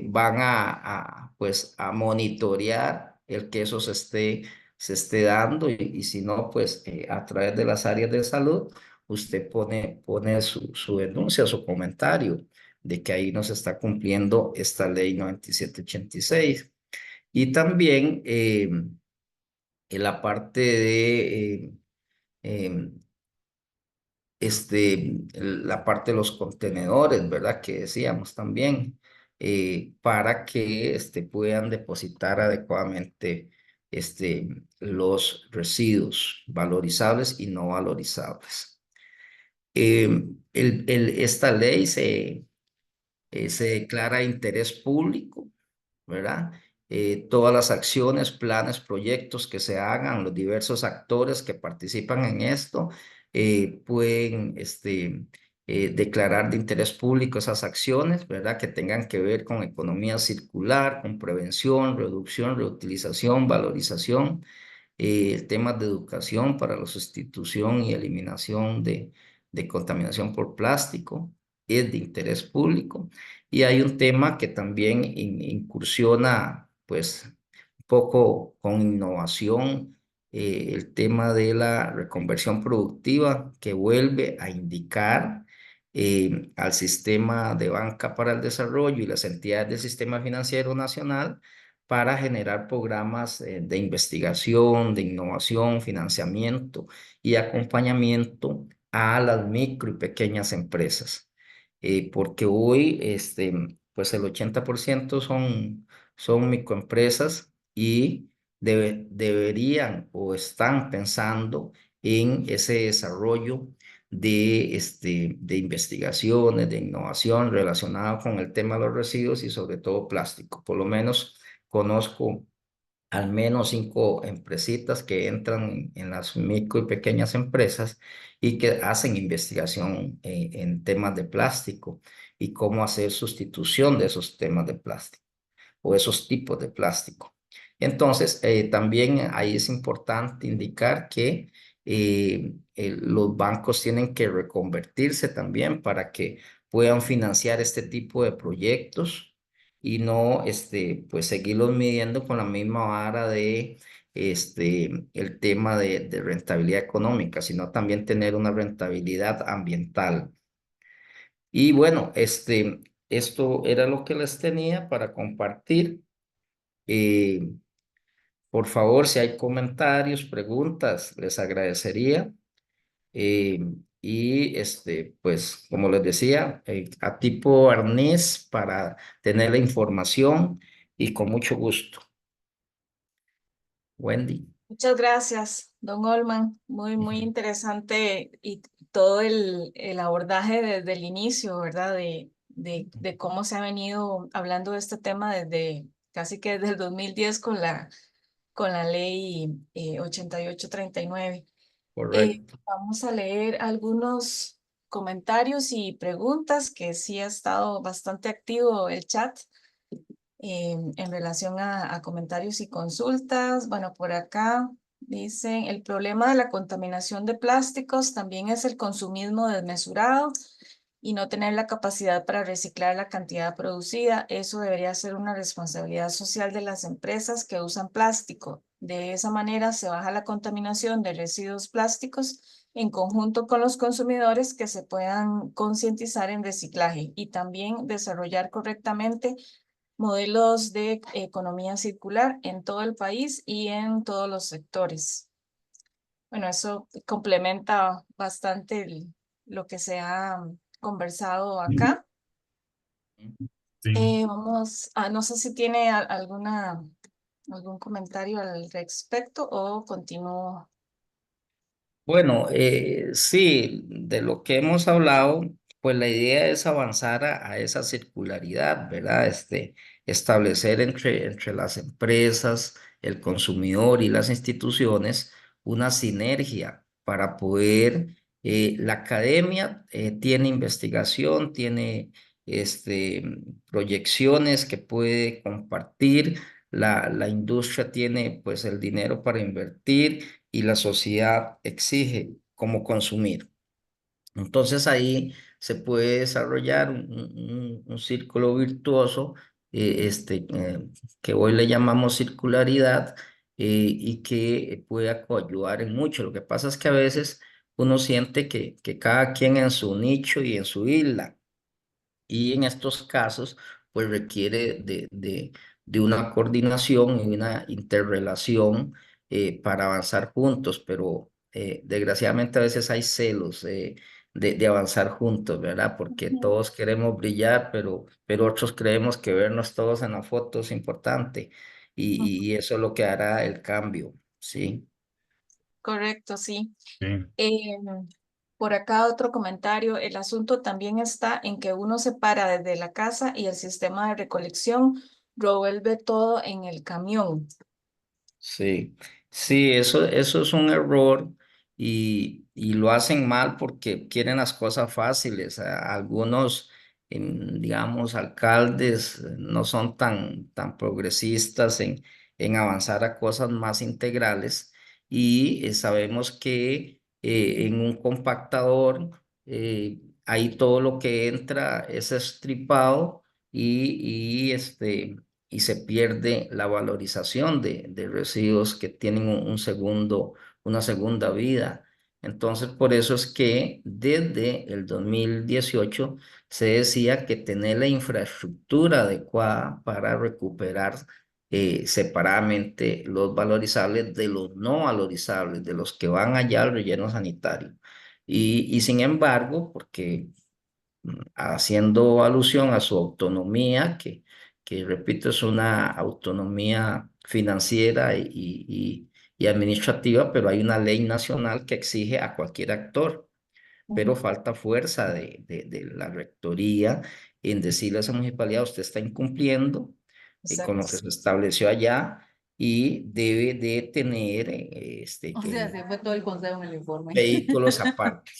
van pues, a monitorear el que eso se esté dando y si no, pues a través de las áreas de salud, usted pone su denuncia, su comentario de que ahí no se está cumpliendo esta ley 9786. Y también en la parte de la parte de los contenedores, ¿verdad? Que decíamos también, para que puedan depositar adecuadamente los residuos valorizables y no valorizables. Esta ley se declara de interés público, ¿verdad? Todas las acciones, planes, proyectos que se hagan, los diversos actores que participan en esto, pueden declarar de interés público esas acciones, ¿verdad? Que tengan que ver con economía circular, con prevención, reducción, reutilización, valorización, temas de educación para la sustitución y eliminación de contaminación por plástico, es de interés público. Y hay un tema que también incursiona, pues, un poco con innovación, el tema de la reconversión productiva, que vuelve a indicar al sistema de banca para el desarrollo y las entidades del sistema financiero nacional para generar programas de investigación, de innovación, financiamiento y acompañamiento a las micro y pequeñas empresas. Porque hoy, pues el 80% son microempresas y deberían o están pensando en ese desarrollo de investigaciones, de innovación relacionada con el tema de los residuos y sobre todo plástico. Por lo menos conozco al menos 5 empresitas que entran en las micro y pequeñas empresas y que hacen investigación en temas de plástico y cómo hacer sustitución de esos temas de plástico o esos tipos de plástico. Entonces, también ahí es importante indicar que los bancos tienen que reconvertirse también para que puedan financiar este tipo de proyectos y no pues seguirlos midiendo con la misma vara de el tema de rentabilidad económica, sino también tener una rentabilidad ambiental. Y bueno, esto era lo que les tenía para compartir. Eh, por favor, si hay comentarios, preguntas, les agradecería. Eh, y pues, como les decía, a tipo arnés para tener la información y con mucho gusto. Wendy. Muchas gracias, don Olman. Muy, muy Ujú. interesante y todo el abordaje desde el inicio, ¿verdad? De cómo se ha venido hablando de este tema desde casi que desde el 2010 con la ley 8839. Correcto. Vamos a leer algunos comentarios y preguntas que sí ha estado bastante activo el chat en relación a comentarios y consultas. Bueno, por acá dicen, el problema de la contaminación de plásticos también es el consumismo desmesurado y no tener la capacidad para reciclar la cantidad producida. Eso debería ser una responsabilidad social de las empresas que usan plástico. De esa manera se baja la contaminación de residuos plásticos en conjunto con los consumidores que se puedan concientizar en reciclaje y también desarrollar correctamente modelos de economía circular en todo el país y en todos los sectores. Bueno, eso complementa bastante lo que se ha conversado acá. Sí. Vamos a, no sé si tiene algún comentario al respecto o continúo. Bueno, sí, de lo que hemos hablado, pues la idea es avanzar a esa circularidad, ¿verdad? Establecer entre las empresas, el consumidor y las instituciones una sinergia para poder, la academia tiene investigación, tiene proyecciones que puede compartir, la industria tiene pues el dinero para invertir y la sociedad exige cómo consumir. Entonces ahí se puede desarrollar un círculo virtuoso, que hoy le llamamos circularidad, y que puede coadyuvar en mucho. Lo que pasa es que a veces uno siente que cada quien en su nicho y en su isla. Y en estos casos, pues requiere de una coordinación y una interrelación, para avanzar juntos, pero desgraciadamente a veces hay celos, de avanzar juntos, ¿verdad? Porque Ujú, todos queremos brillar, pero otros creemos que vernos todos en la foto es importante ujú. y eso es lo que hará el cambio, ¿sí? Correcto, sí. Sí. Por acá otro comentario. El asunto también está en que uno se para desde la casa y el sistema de recolección revuelve todo en el camión. Sí, sí, eso es un error y lo hacen mal porque quieren las cosas fáciles. Algunos, digamos, alcaldes no son tan progresistas en avanzar a cosas más integrales y sabemos que en un compactador, ahí todo lo que entra es estripado y se pierde la valorización de residuos que tienen una segunda vida. Entonces, por eso es que desde el 2018 se decía que tener la infraestructura adecuada para recuperar separadamente los valorizables de los no valorizables, de los que van allá al relleno sanitario. Y sin embargo, porque haciendo alusión a su autonomía, que repito, es una autonomía financiera y administrativa, pero hay una ley nacional que exige a cualquier actor, pero Ujú. falta fuerza de la rectoría en decirle a esa municipalidad, usted está incumpliendo con lo Exacto. que se estableció allá y debe de tener O sea, se fue todo el consejo en el informe. vehículos aparte.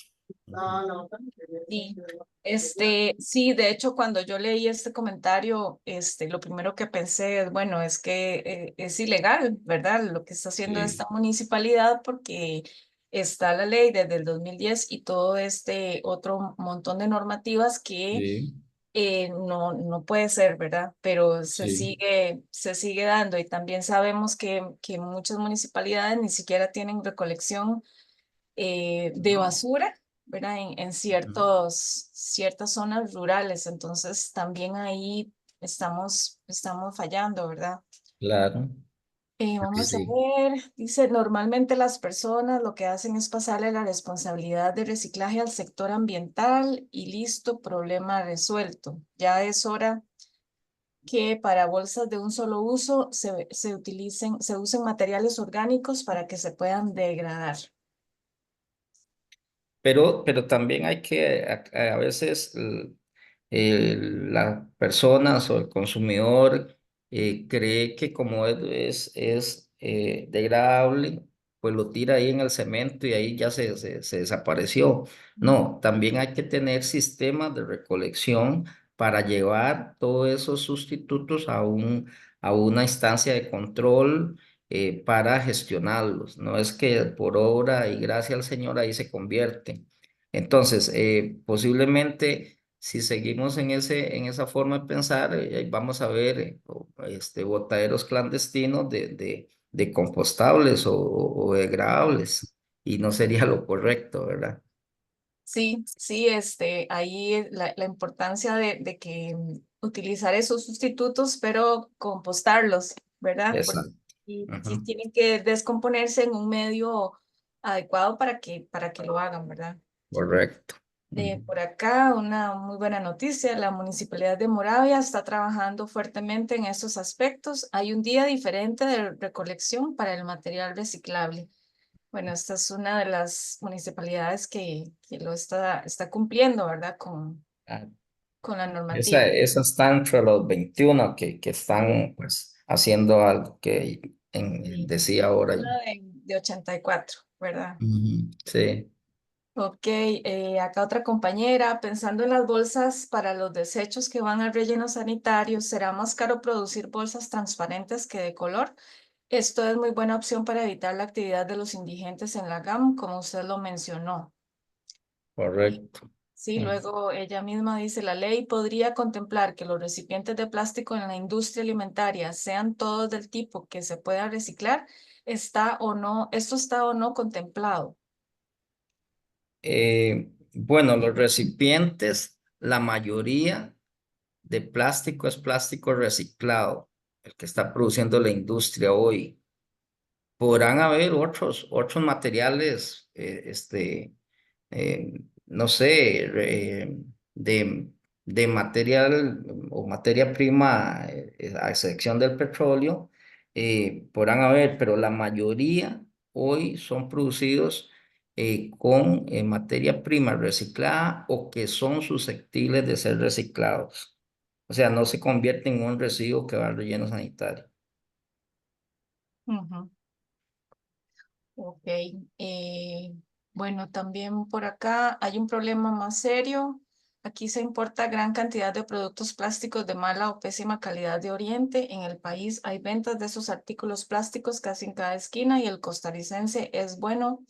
Sí, sí, de hecho, cuando yo leí este comentario, lo primero que pensé es, bueno, es que es ilegal, ¿verdad? Lo que está haciendo esta Sí, municipalidad porque está la ley desde el 2010 y todo este otro montón de normativas que sí, no puede ser, ¿verdad? Pero sí. se sigue dando y también sabemos que muchas municipalidades ni siquiera tienen recolección de basura, ¿verdad? En Ujú. ciertas zonas rurales, entonces también ahí estamos fallando, ¿verdad? Claro, Vamos a sí. ver, dice, normalmente las personas lo que hacen es pasarle la responsabilidad de reciclaje al sector ambiental y listo, problema resuelto. Ya es hora que para bolsas de un solo uso se usen materiales orgánicos para que se puedan degradar. Pero también hay que, a veces las personas o el consumidor cree que como es degradable, pues lo tira ahí en el cemento y ahí ya se desapareció. No, también hay que tener sistemas de recolección para llevar todos esos sustitutos a una instancia de control, para gestionarlos. No es que por obra y gracia al Señor ahí se convierten. Entonces, posiblemente si seguimos en esa forma de pensar, vamos a ver botaderos clandestinos de compostables o degradables y no sería lo correcto, ¿verdad? Sí, sí, ahí la importancia de que utilizar esos sustitutos, pero compostarlos, ¿verdad? Porque Exacto. sí Ujú. tienen que descomponerse en un medio adecuado para que lo hagan, ¿verdad? Correcto. Ujú. Por acá, una muy buena noticia, la Municipalidad de Moravia está trabajando fuertemente en estos aspectos. Hay un día diferente de recolección para el material reciclable. Bueno, esta es una de las municipalidades que lo está cumpliendo, ¿verdad? Ah, Con la esa, normativa. esa está entre los 21 que están pues haciendo algo que Y decía ahora. una de 84, ¿verdad? Ujú. Sí, Ok, acá otra compañera, pensando en las bolsas para los desechos que van al relleno sanitario, ¿será más caro producir bolsas transparentes que de color? Esto es muy buena opción para evitar la actividad de los indigentes en la GAM, como usted lo mencionó. correcto. Sí, Ujú. luego ella misma dice, la ley podría contemplar que los recipientes de plástico en la industria alimentaria sean todos del tipo que se pueda reciclar. ¿Está o no, esto está o no contemplado? Bueno, los recipientes, la mayoría de plástico es plástico reciclado, el que está produciendo la industria hoy. Podrán haber otros materiales, no sé, de material o materia prima, a excepción del petróleo, podrán haber, pero la mayoría hoy son producidos con materia prima reciclada o que son susceptibles de ser reciclados. O sea, no se convierte en un residuo que va al relleno sanitario. Ujú. Ok. Bueno, también por acá hay un problema más serio. Aquí se importa gran cantidad de productos plásticos de mala o pésima calidad de Oriente. En el país hay ventas de esos artículos plásticos casi en cada esquina y el costarricense es bueno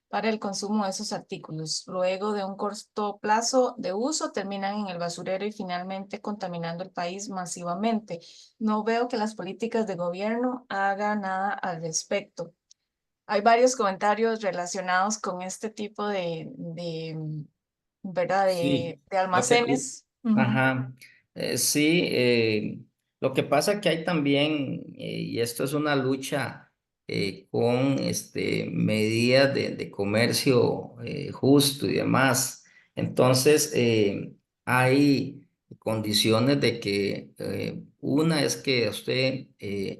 para el consumo de esos artículos. Luego de un corto plazo de uso, terminan en el basurero y finalmente contaminando el país masivamente. No veo que las políticas de gobierno hagan nada al respecto. Hay varios comentarios relacionados con este tipo ¿verdad? Sí, De lo que, almacenes. Ujú. ajá, sí, lo que pasa que hay también, y esto es una lucha con medidas de comercio justo y demás. Entonces, hay condiciones de que una es que a usted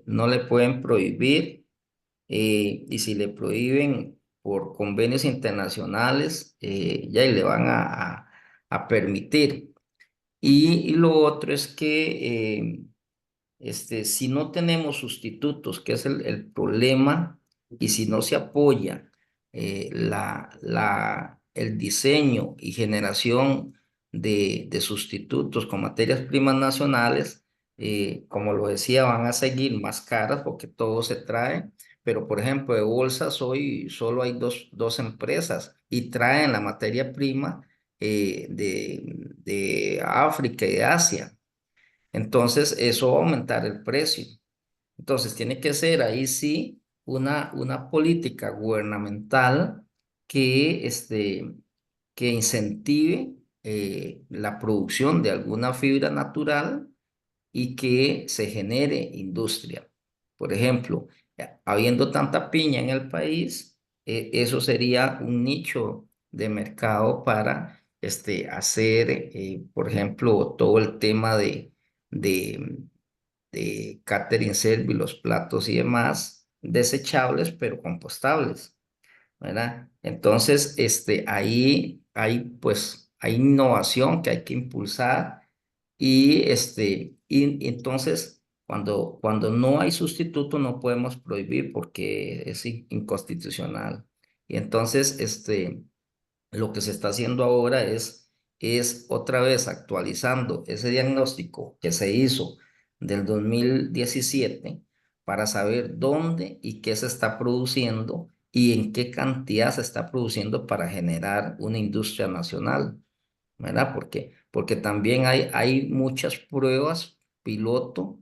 no le pueden prohibir y si le prohíben por convenios internacionales, ya y le van a permitir. Y lo otro es que si no tenemos sustitutos, que es el problema, y si no se apoya el diseño y generación de sustitutos con materias primas nacionales, como lo decía, van a seguir más caras porque todo se trae. Pero, por ejemplo, de bolsas hoy solo hay dos empresas y traen la materia prima de África y de Asia. Entonces, eso va a aumentar el precio. Entonces, tiene que ser ahí sí una política gubernamental que, que incentive la producción de alguna fibra natural y que se genere industria. Por ejemplo, habiendo tanta piña en el país, eso sería un nicho de mercado para hacer, por ejemplo, todo el tema de, de catering service, los platos y demás, desechables, pero compostables, ¿verdad? Entonces, ahí hay, pues, hay innovación que hay que impulsar y entonces, cuando no hay sustituto, no podemos prohibir porque es inconstitucional. Y entonces, lo que se está haciendo ahora es otra vez actualizando ese diagnóstico que se hizo del 2017 para saber dónde y qué se está produciendo y en qué cantidad se está produciendo para generar una industria nacional, ¿verdad? Porque también hay muchas pruebas piloto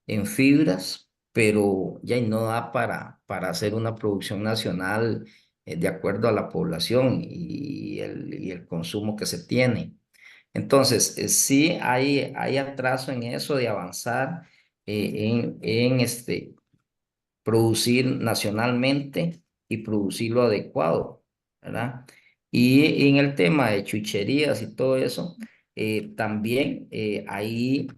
en fibras, pero ya no da para hacer una producción nacional de acuerdo a la población y el consumo que se tiene. Entonces, sí hay atraso en eso de avanzar en producir nacionalmente y producir lo adecuado, ¿verdad? Y en el tema de chucherías y todo eso, también ahí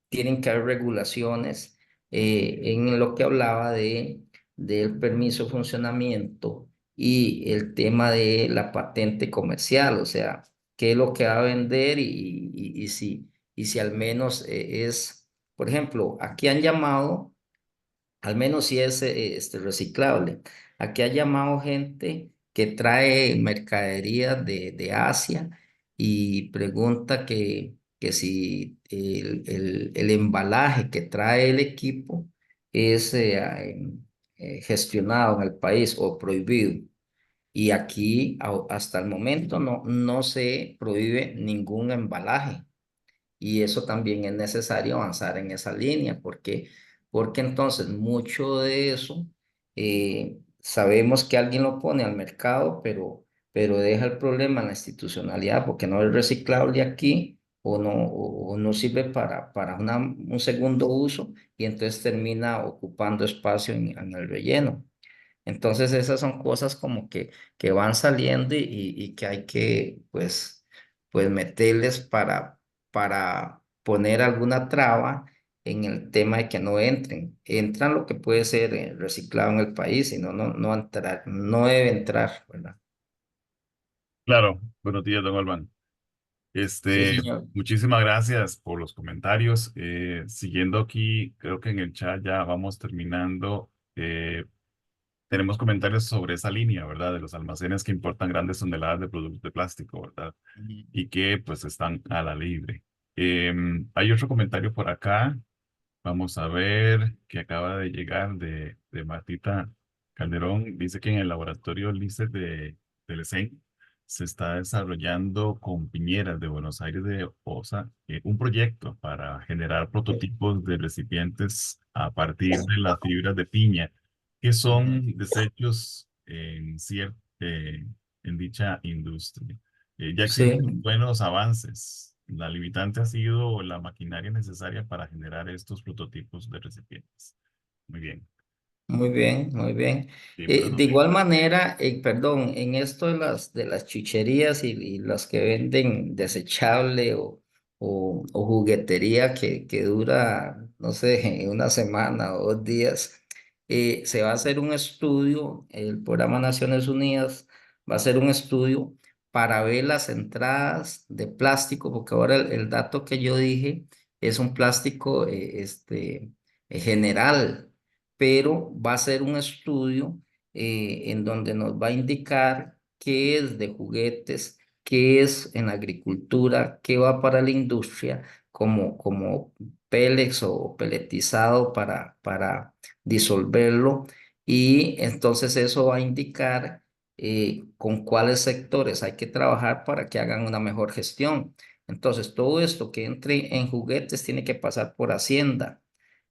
tienen que haber regulaciones en lo que hablaba del permiso de funcionamiento y el tema de la patente comercial, o sea, qué es lo que va a vender y si al menos por ejemplo, aquí han llamado al menos si es reciclable. Aquí ha llamado gente que trae mercadería de Asia y pregunta que si el embalaje que trae el equipo es gestionado en el país o prohibido. Y aquí hasta el momento no se prohíbe ningún embalaje. Y eso también es necesario avanzar en esa línea, porque entonces mucho de eso sabemos que alguien lo pone al mercado, pero deja el problema en la institucionalidad porque no es reciclable aquí o no sirve para un segundo uso y entonces termina ocupando espacio en el relleno. Entonces esas son cosas como que van saliendo y que hay que pues meterles para poner alguna traba en el tema de que no entren. Entran lo que puede ser reciclado en el país, y no entrar, no debe entrar, ¿verdad? Claro, buenos días, don Alban. Sí, Este, señor. muchísimas gracias por los comentarios. Siguiendo aquí, creo que en el chat ya vamos terminando. Tenemos comentarios sobre esa línea, ¿verdad? De los almacenes que importan grandes toneladas de productos de plástico, ¿verdad? Ujú. Y que pues están a la libre. Hay otro comentario por acá. Vamos a ver que acaba de llegar de Martita Calderón. Dice que en el laboratorio LICE del ESEN se está desarrollando con Piñeras de Buenos Aires de OSA un proyecto para generar prototipos de recipientes a partir de las fibras de piña, que Ujú. son desechos en dicha industria. Ya Sí, existen buenos avances. La limitante ha sido la maquinaria necesaria para generar estos prototipos de recipientes. Muy bien. muy bien, muy bien. Buenas De igual noticias. manera, perdón, en esto de las chucherías y las que venden desechable o juguetería que dura, no sé, una semana o 2 días, se va a hacer un estudio, el Programa Naciones Unidas va a hacer un estudio para ver las entradas de plástico, porque ahora el dato que yo dije es un plástico general, pero va a ser un estudio en donde nos va a indicar qué es de juguetes, qué es en agricultura, qué va para la industria, como pellets o peletizado para disolverlo. Y entonces eso va a indicar con cuáles sectores hay que trabajar para que hagan una mejor gestión. Entonces, todo esto que entre en juguetes tiene que pasar por Hacienda,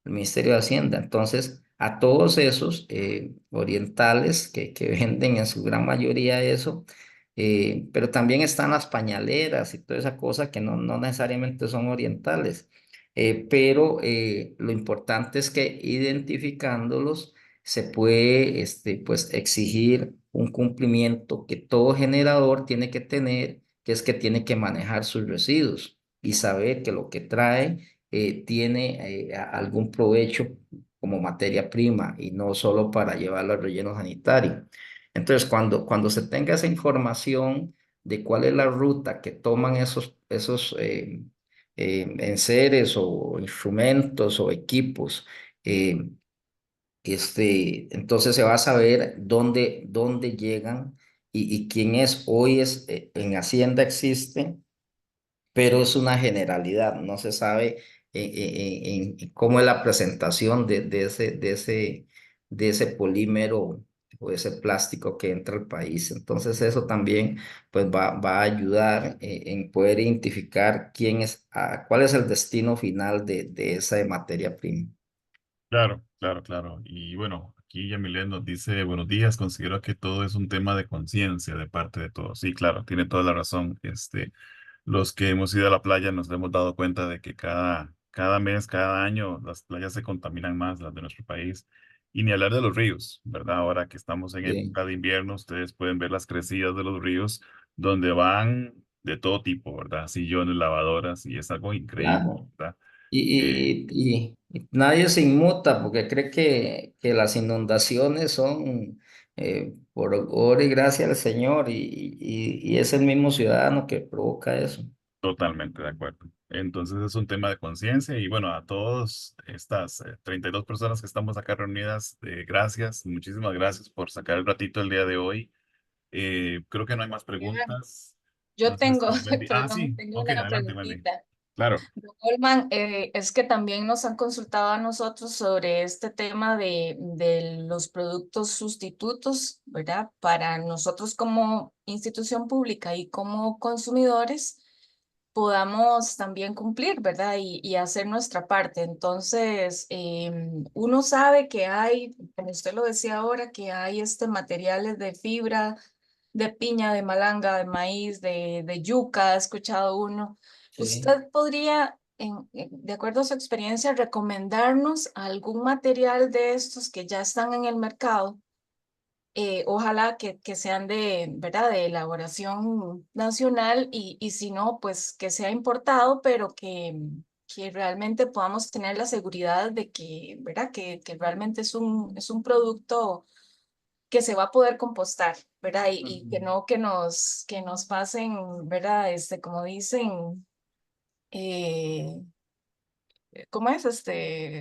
el Ministerio de Hacienda. Entonces, a todos esos orientales que venden en su gran mayoría eso, pero también están las pañaleras y toda esa cosa que no necesariamente son orientales. Pero lo importante es que identificándolos se puede pues, exigir un cumplimiento que todo generador tiene que tener, que es que tiene que manejar sus residuos y saber que lo que trae tiene algún provecho como materia prima y no solo para llevarlo al relleno sanitario. Entonces, cuando se tenga esa información de cuál es la ruta que toman esos enseres o instrumentos o equipos, eh, entonces se va a saber dónde llegan y quién es. Hoy en Hacienda existe, pero es una generalidad, no se sabe cómo es la presentación de ese polímero o ese plástico que entra al país. Entonces eso también pues va a ayudar en poder identificar cuál es el destino final de esa materia prima. Claro, claro, claro. Y bueno, aquí Yamilet nos dice, buenos días, considero que todo es un tema de conciencia de parte de todos. Sí, claro, tiene toda la razón. Los que hemos ido a la playa nos hemos dado cuenta de que cada mes, cada año, las playas se contaminan más, las de nuestro país. Y ni hablar de los ríos, ¿verdad? Ahora que estamos en Sí, época de invierno, ustedes pueden ver las crecidas de los ríos donde van de todo tipo, ¿verdad? Sillones, lavadoras, y es algo increíble, claro. ¿verdad? Eh, Y nadie se inmuta porque cree que las inundaciones son por obra y gracia del Señor y es el mismo ciudadano que provoca eso. Totalmente de acuerdo. Entonces es un tema de conciencia y bueno, a todas estas 32 personas que estamos acá reunidas, gracias, muchísimas gracias por sacar el ratito el día de hoy. Creo que no hay más preguntas. Yo No sé tengo, si Wendy. Ah, perdón, sí, tengo ok, una adelante, Wendy. preguntita. Claro, Don Goldman, es que también nos han consultado a nosotros sobre este tema de los productos sustitutos, ¿verdad? Para nosotros como institución pública y como consumidores podamos también cumplir, ¿verdad? Y hacer nuestra parte. Entonces, uno sabe que hay, como usted lo decía ahora, que hay materiales de fibra, de piña, de malanga, de maíz, de yuca, ha escuchado uno. Sí. ¿Usted podría, de acuerdo a su experiencia, recomendarnos algún material de estos que ya están en el mercado? Ojalá que sean de, ¿verdad? De elaboración nacional y si no, pues que sea importado, pero que realmente podamos tener la seguridad de que, ¿verdad? Que realmente es un producto que se va a poder compostar, ¿verdad? Y que Ujú. no que nos pasen, ¿verdad? Como dicen, eh, ¿cómo es?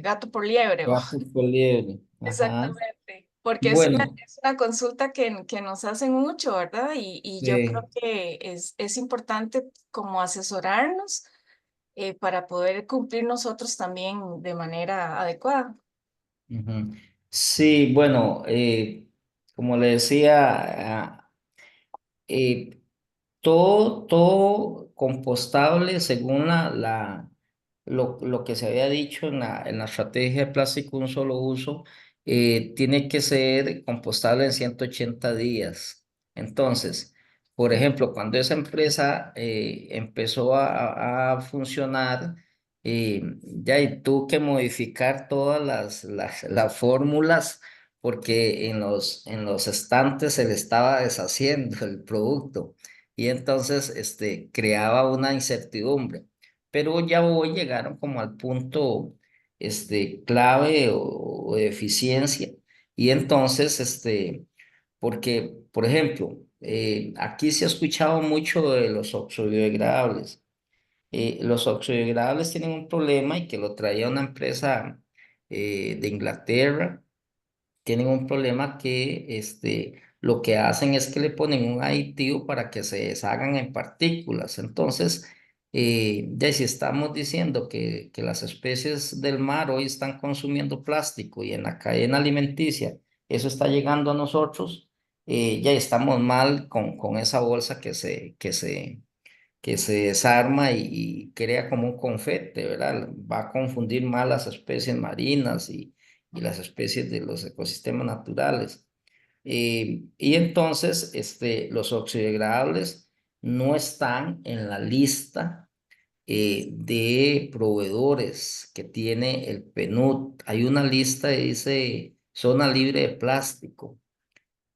Gato por liebre. Gato por liebre. Ajá. Exactamente, porque Bueno, es una consulta que nos hacen mucho, ¿verdad? Y yo creo sí. que es importante como asesorarnos para poder cumplir nosotros también de manera adecuada. Ujú. Sí, bueno, como le decía, eh, todo compostable según lo que se había dicho en la estrategia de plástico de un solo uso, tiene que ser compostable en 180 días. Entonces, por ejemplo, cuando esa empresa empezó a funcionar, ya y tuvo que modificar todas las fórmulas porque en los estantes se le estaba deshaciendo el producto y entonces creaba una incertidumbre. Pero ya hoy llegaron como al punto clave o de eficiencia y entonces, porque, por ejemplo, aquí se ha escuchado mucho de los oxodegradables. Los oxodegradables tienen un problema y que lo traía una empresa de Inglaterra. Tienen un problema que lo que hacen es que le ponen un aditivo para que se deshagan en partículas. Entonces, ya si estamos diciendo que las especies del mar hoy están consumiendo plástico y en la cadena alimenticia eso está llegando a nosotros, ya estamos mal con esa bolsa que se desarma y crea como un confete, ¿verdad? Va a confundir más las especies marinas y las especies de los ecosistemas naturales. Y entonces, los oxodegradables no están en la lista de proveedores que tiene el PNUD. Hay una lista que dice zona libre de plástico.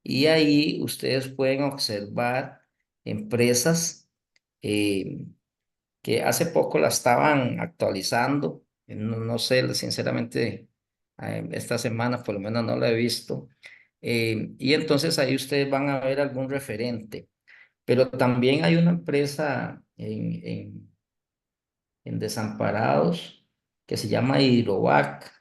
Y ahí ustedes pueden observar empresas eh, que hace poco la estaban actualizando. No, no sé, sinceramente, esta semana por lo menos no la he visto. Y entonces ahí ustedes van a ver algún referente. Pero también hay una empresa en Desamparados que se llama Hidrovac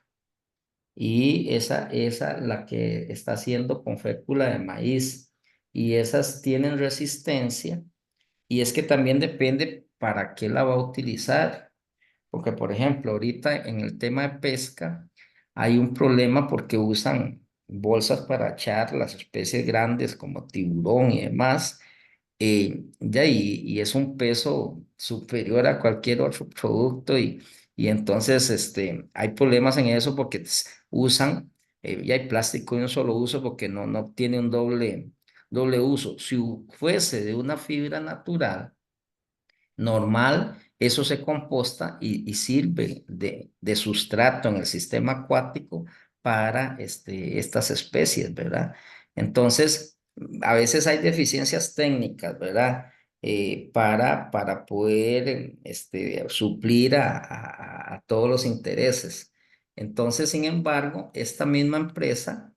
y esa la que está haciendo con fécula de maíz y esas tienen resistencia y es que también depende para qué la va a utilizar. Porque, por ejemplo, ahorita en el tema de pesca hay un problema porque usan bolsas para echar las especies grandes como tiburón y demás. Y es un peso superior a cualquier otro producto y entonces hay problemas en eso porque usan, ya hay plástico de un solo uso porque no tiene un doble uso. Si fuese de una fibra natural, normal, eso se composta y sirve de sustrato en el sistema acuático para estas especies, ¿verdad? Entonces, a veces hay deficiencias técnicas, ¿verdad? Para poder suplir a todos los intereses. Entonces, sin embargo, esta misma empresa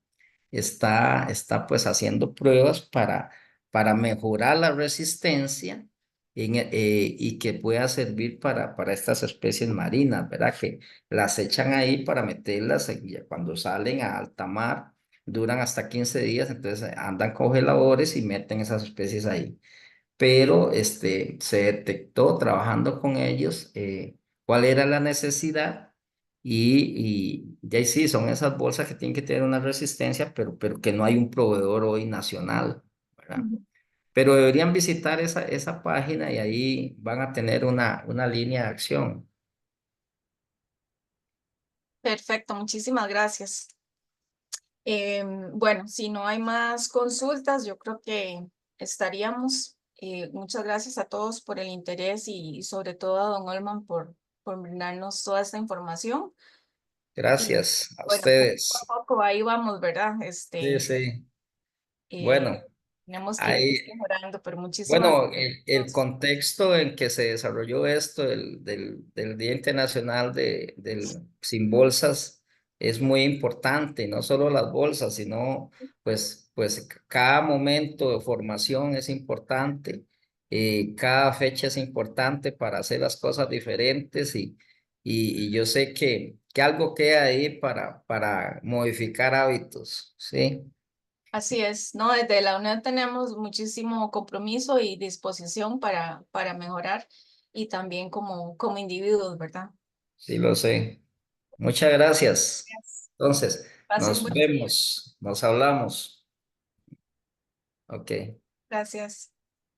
está pues haciendo pruebas para mejorar la resistencia y que pueda servir para estas especies marinas, ¿verdad? Que las echan ahí para meterlas y ya cuando salen a alta mar, duran hasta 15 días, entonces andan congeladores y meten esas especies ahí. Pero se detectó trabajando con ellos cuál era la necesidad y ahí sí, son esas bolsas que tienen que tener una resistencia, pero que no hay un proveedor hoy nacional, ¿verdad? Ujú. Pero deberían visitar esa página y ahí van a tener una línea de acción. Perfecto, muchísimas gracias. Bueno, si no hay más consultas, yo creo que estaríamos. Muchas gracias a todos por el interés y sobre todo a don Olman por brindarnos toda esta información. Y Gracias a bueno, poco a ustedes. poco ahí vamos, ¿verdad? Sí, sí. Eh, Bueno, tenemos que ir ahí, mejorando, pero muchísimas bueno, el gracias. contexto en que se desarrolló esto del Día Internacional Sin Bolsas es muy importante, no solo las bolsas, sino pues cada momento de formación es importante, cada fecha es importante para hacer las cosas diferentes y yo sé que algo queda ahí para modificar hábitos, ¿sí? Así es, ¿no? Desde la UNED tenemos muchísimo compromiso y disposición para mejorar y también como individuos, ¿verdad? Sí, lo sé. Muchas gracias. Gracias. Entonces, Pase un nos buen día. vemos, nos hablamos. Ok, Gracias.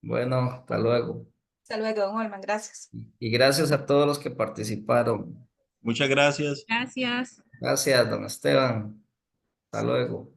bueno, hasta luego. Hasta luego, don Olman. Gracias. Y gracias a todos los que participaron. Muchas gracias. Gracias. Gracias, don Esteban. Hasta luego.